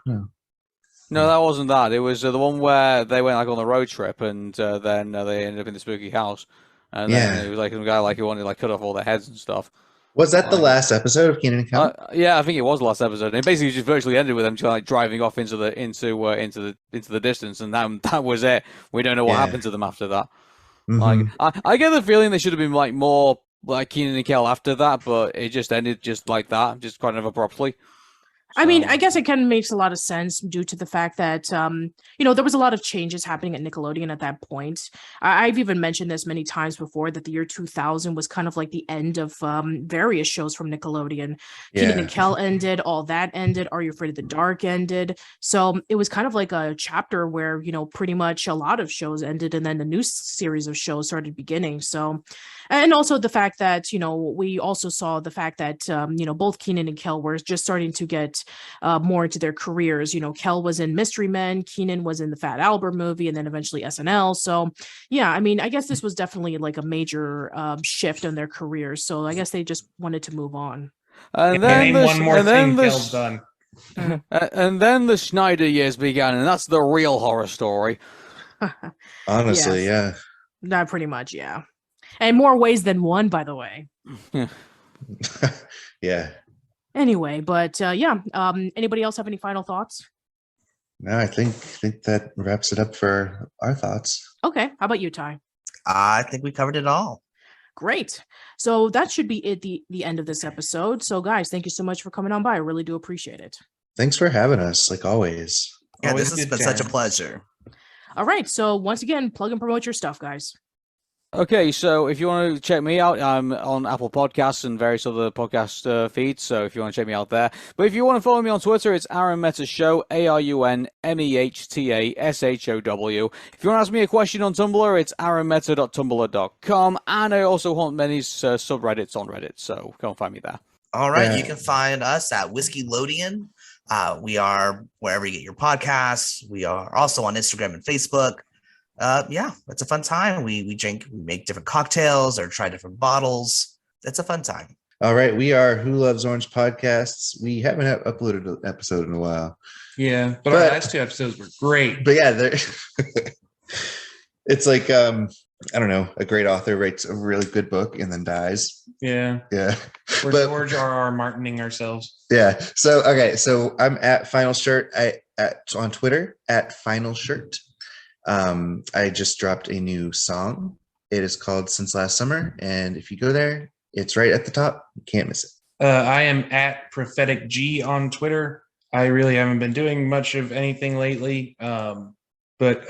No, that wasn't that. It was the one where they went on the road trip and then they ended up in the spooky house. And then it was some guy who wanted to cut off all their heads and stuff. Was that the last episode of Keenan and Kel? Yeah, I think it was the last episode. And it basically just virtually ended with them driving off into the distance, and that was it. We don't know what happened to them after that. Mm-hmm. I get the feeling they should have been more like Keenan and Kel after that, but it just ended just like that, just kind of abruptly. I mean, I guess it kind of makes a lot of sense due to the fact that, there was a lot of changes happening at Nickelodeon at that point. I've even mentioned this many times before that the year 2000 was kind of like the end of various shows from Nickelodeon. Keenan and Kel ended, All That ended, Are You Afraid of the Dark ended. So it was kind of like a chapter where, pretty much a lot of shows ended and then the new series of shows started beginning. So, and also the fact that, we also saw the fact that, both Keenan and Kel were just starting to get more into their careers. Kel was in Mystery Men, Keenan was in the Fat Albert movie, and then eventually SNL. So yeah, I mean, I guess this was definitely a major shift in their careers. So I guess they just wanted to move on. And then Kel's done. And then the Schneider years began, and that's the real horror story. Honestly, yeah. Not pretty much, yeah. And more ways than one, by the way. Yeah. Anyway, but anybody else have any final thoughts? No, I think that wraps it up for our thoughts. Okay, how about you, Ty? I think we covered it all. Great. So that should be it, the end of this episode. So guys, thank you so much for coming on by. I really do appreciate it. Thanks for having us, like always. Yeah, Always this has good been such a time. pleasure. All right, so once again, plug and promote your stuff, guys. Okay, so if you want to check me out, I'm on Apple Podcasts and various other podcast feeds, so if you want to check me out there. But if you want to follow me on Twitter, it's Arun Mehta Show, ARUNMEHTASHOW. If you want to ask me a question on Tumblr, it's arunmehta.tumblr.com, and I also haunt many subreddits on Reddit, so go and find me there. All right, you can find us at Whiskeylodeon. We are wherever you get your podcasts. We are also on Instagram and Facebook. It's a fun time. We drink, we make different cocktails or try different bottles. It's a fun time. All right, we are Who Loves Orange Podcasts. We haven't uploaded an episode in a while. Yeah, but our last 2 episodes were great. But yeah, it's I don't know, a great author writes a really good book and then dies. Yeah. Yeah. We're But- George R.R. Martining ourselves. Yeah. So okay. So I'm at Final Shirt on Twitter at Final Shirt. I just dropped a new song. It is called Since Last Summer, and if you go there, it's right at the top. You can't miss it. I am at Prophetic G on Twitter. I really haven't been doing much of anything lately, but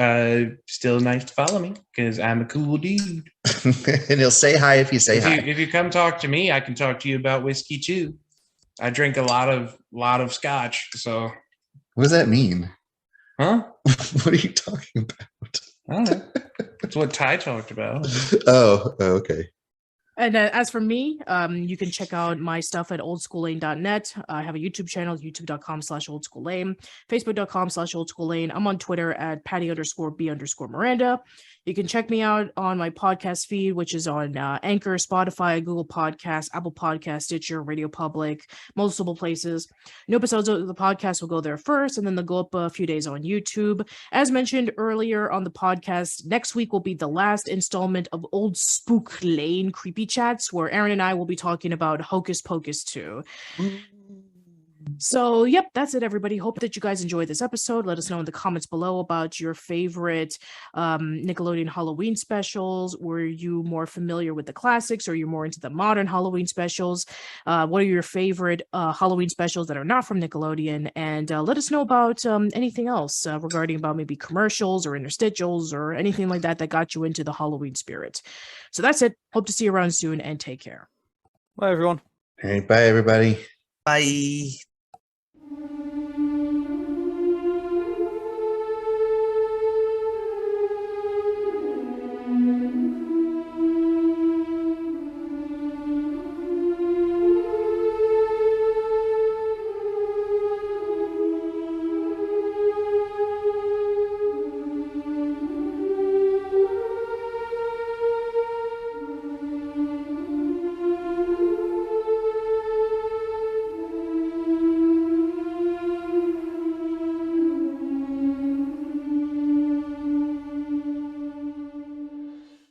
still nice to follow me because I'm a cool dude. And he'll say hi if you say hi. If you come talk to me, I can talk to you about whiskey too. I drink a lot of scotch. So, What does that mean? huh? What are you talking about? I don't know. That's what Ty talked about. Oh, okay. And as for me, you can check out my stuff at oldschoollane.net. I have a YouTube channel, youtube.com/oldschoollane, facebook.com/oldschoollane. I'm on Twitter at Patty_B_Miranda. You can check me out on my podcast feed, which is on Anchor, Spotify, Google Podcasts, Apple Podcasts, Stitcher, Radio Public, multiple places. New episodes of the podcast will go there first, and then they'll go up a few days on YouTube. As mentioned earlier on the podcast, next week will be the last installment of Old Spook Lane Creepy Chats, where Aaron and I will be talking about Hocus Pocus 2. So, yep, that's it, everybody. Hope that you guys enjoyed this episode. Let us know in the comments below about your favorite Nickelodeon Halloween specials. Were you more familiar with the classics, or you're more into the modern Halloween specials? What are your favorite Halloween specials that are not from Nickelodeon? And let us know about anything else regarding about maybe commercials or interstitials or anything like that that got you into the Halloween spirit. So that's it. Hope to see you around soon, and take care. Bye, everyone. All right, bye, everybody. Bye.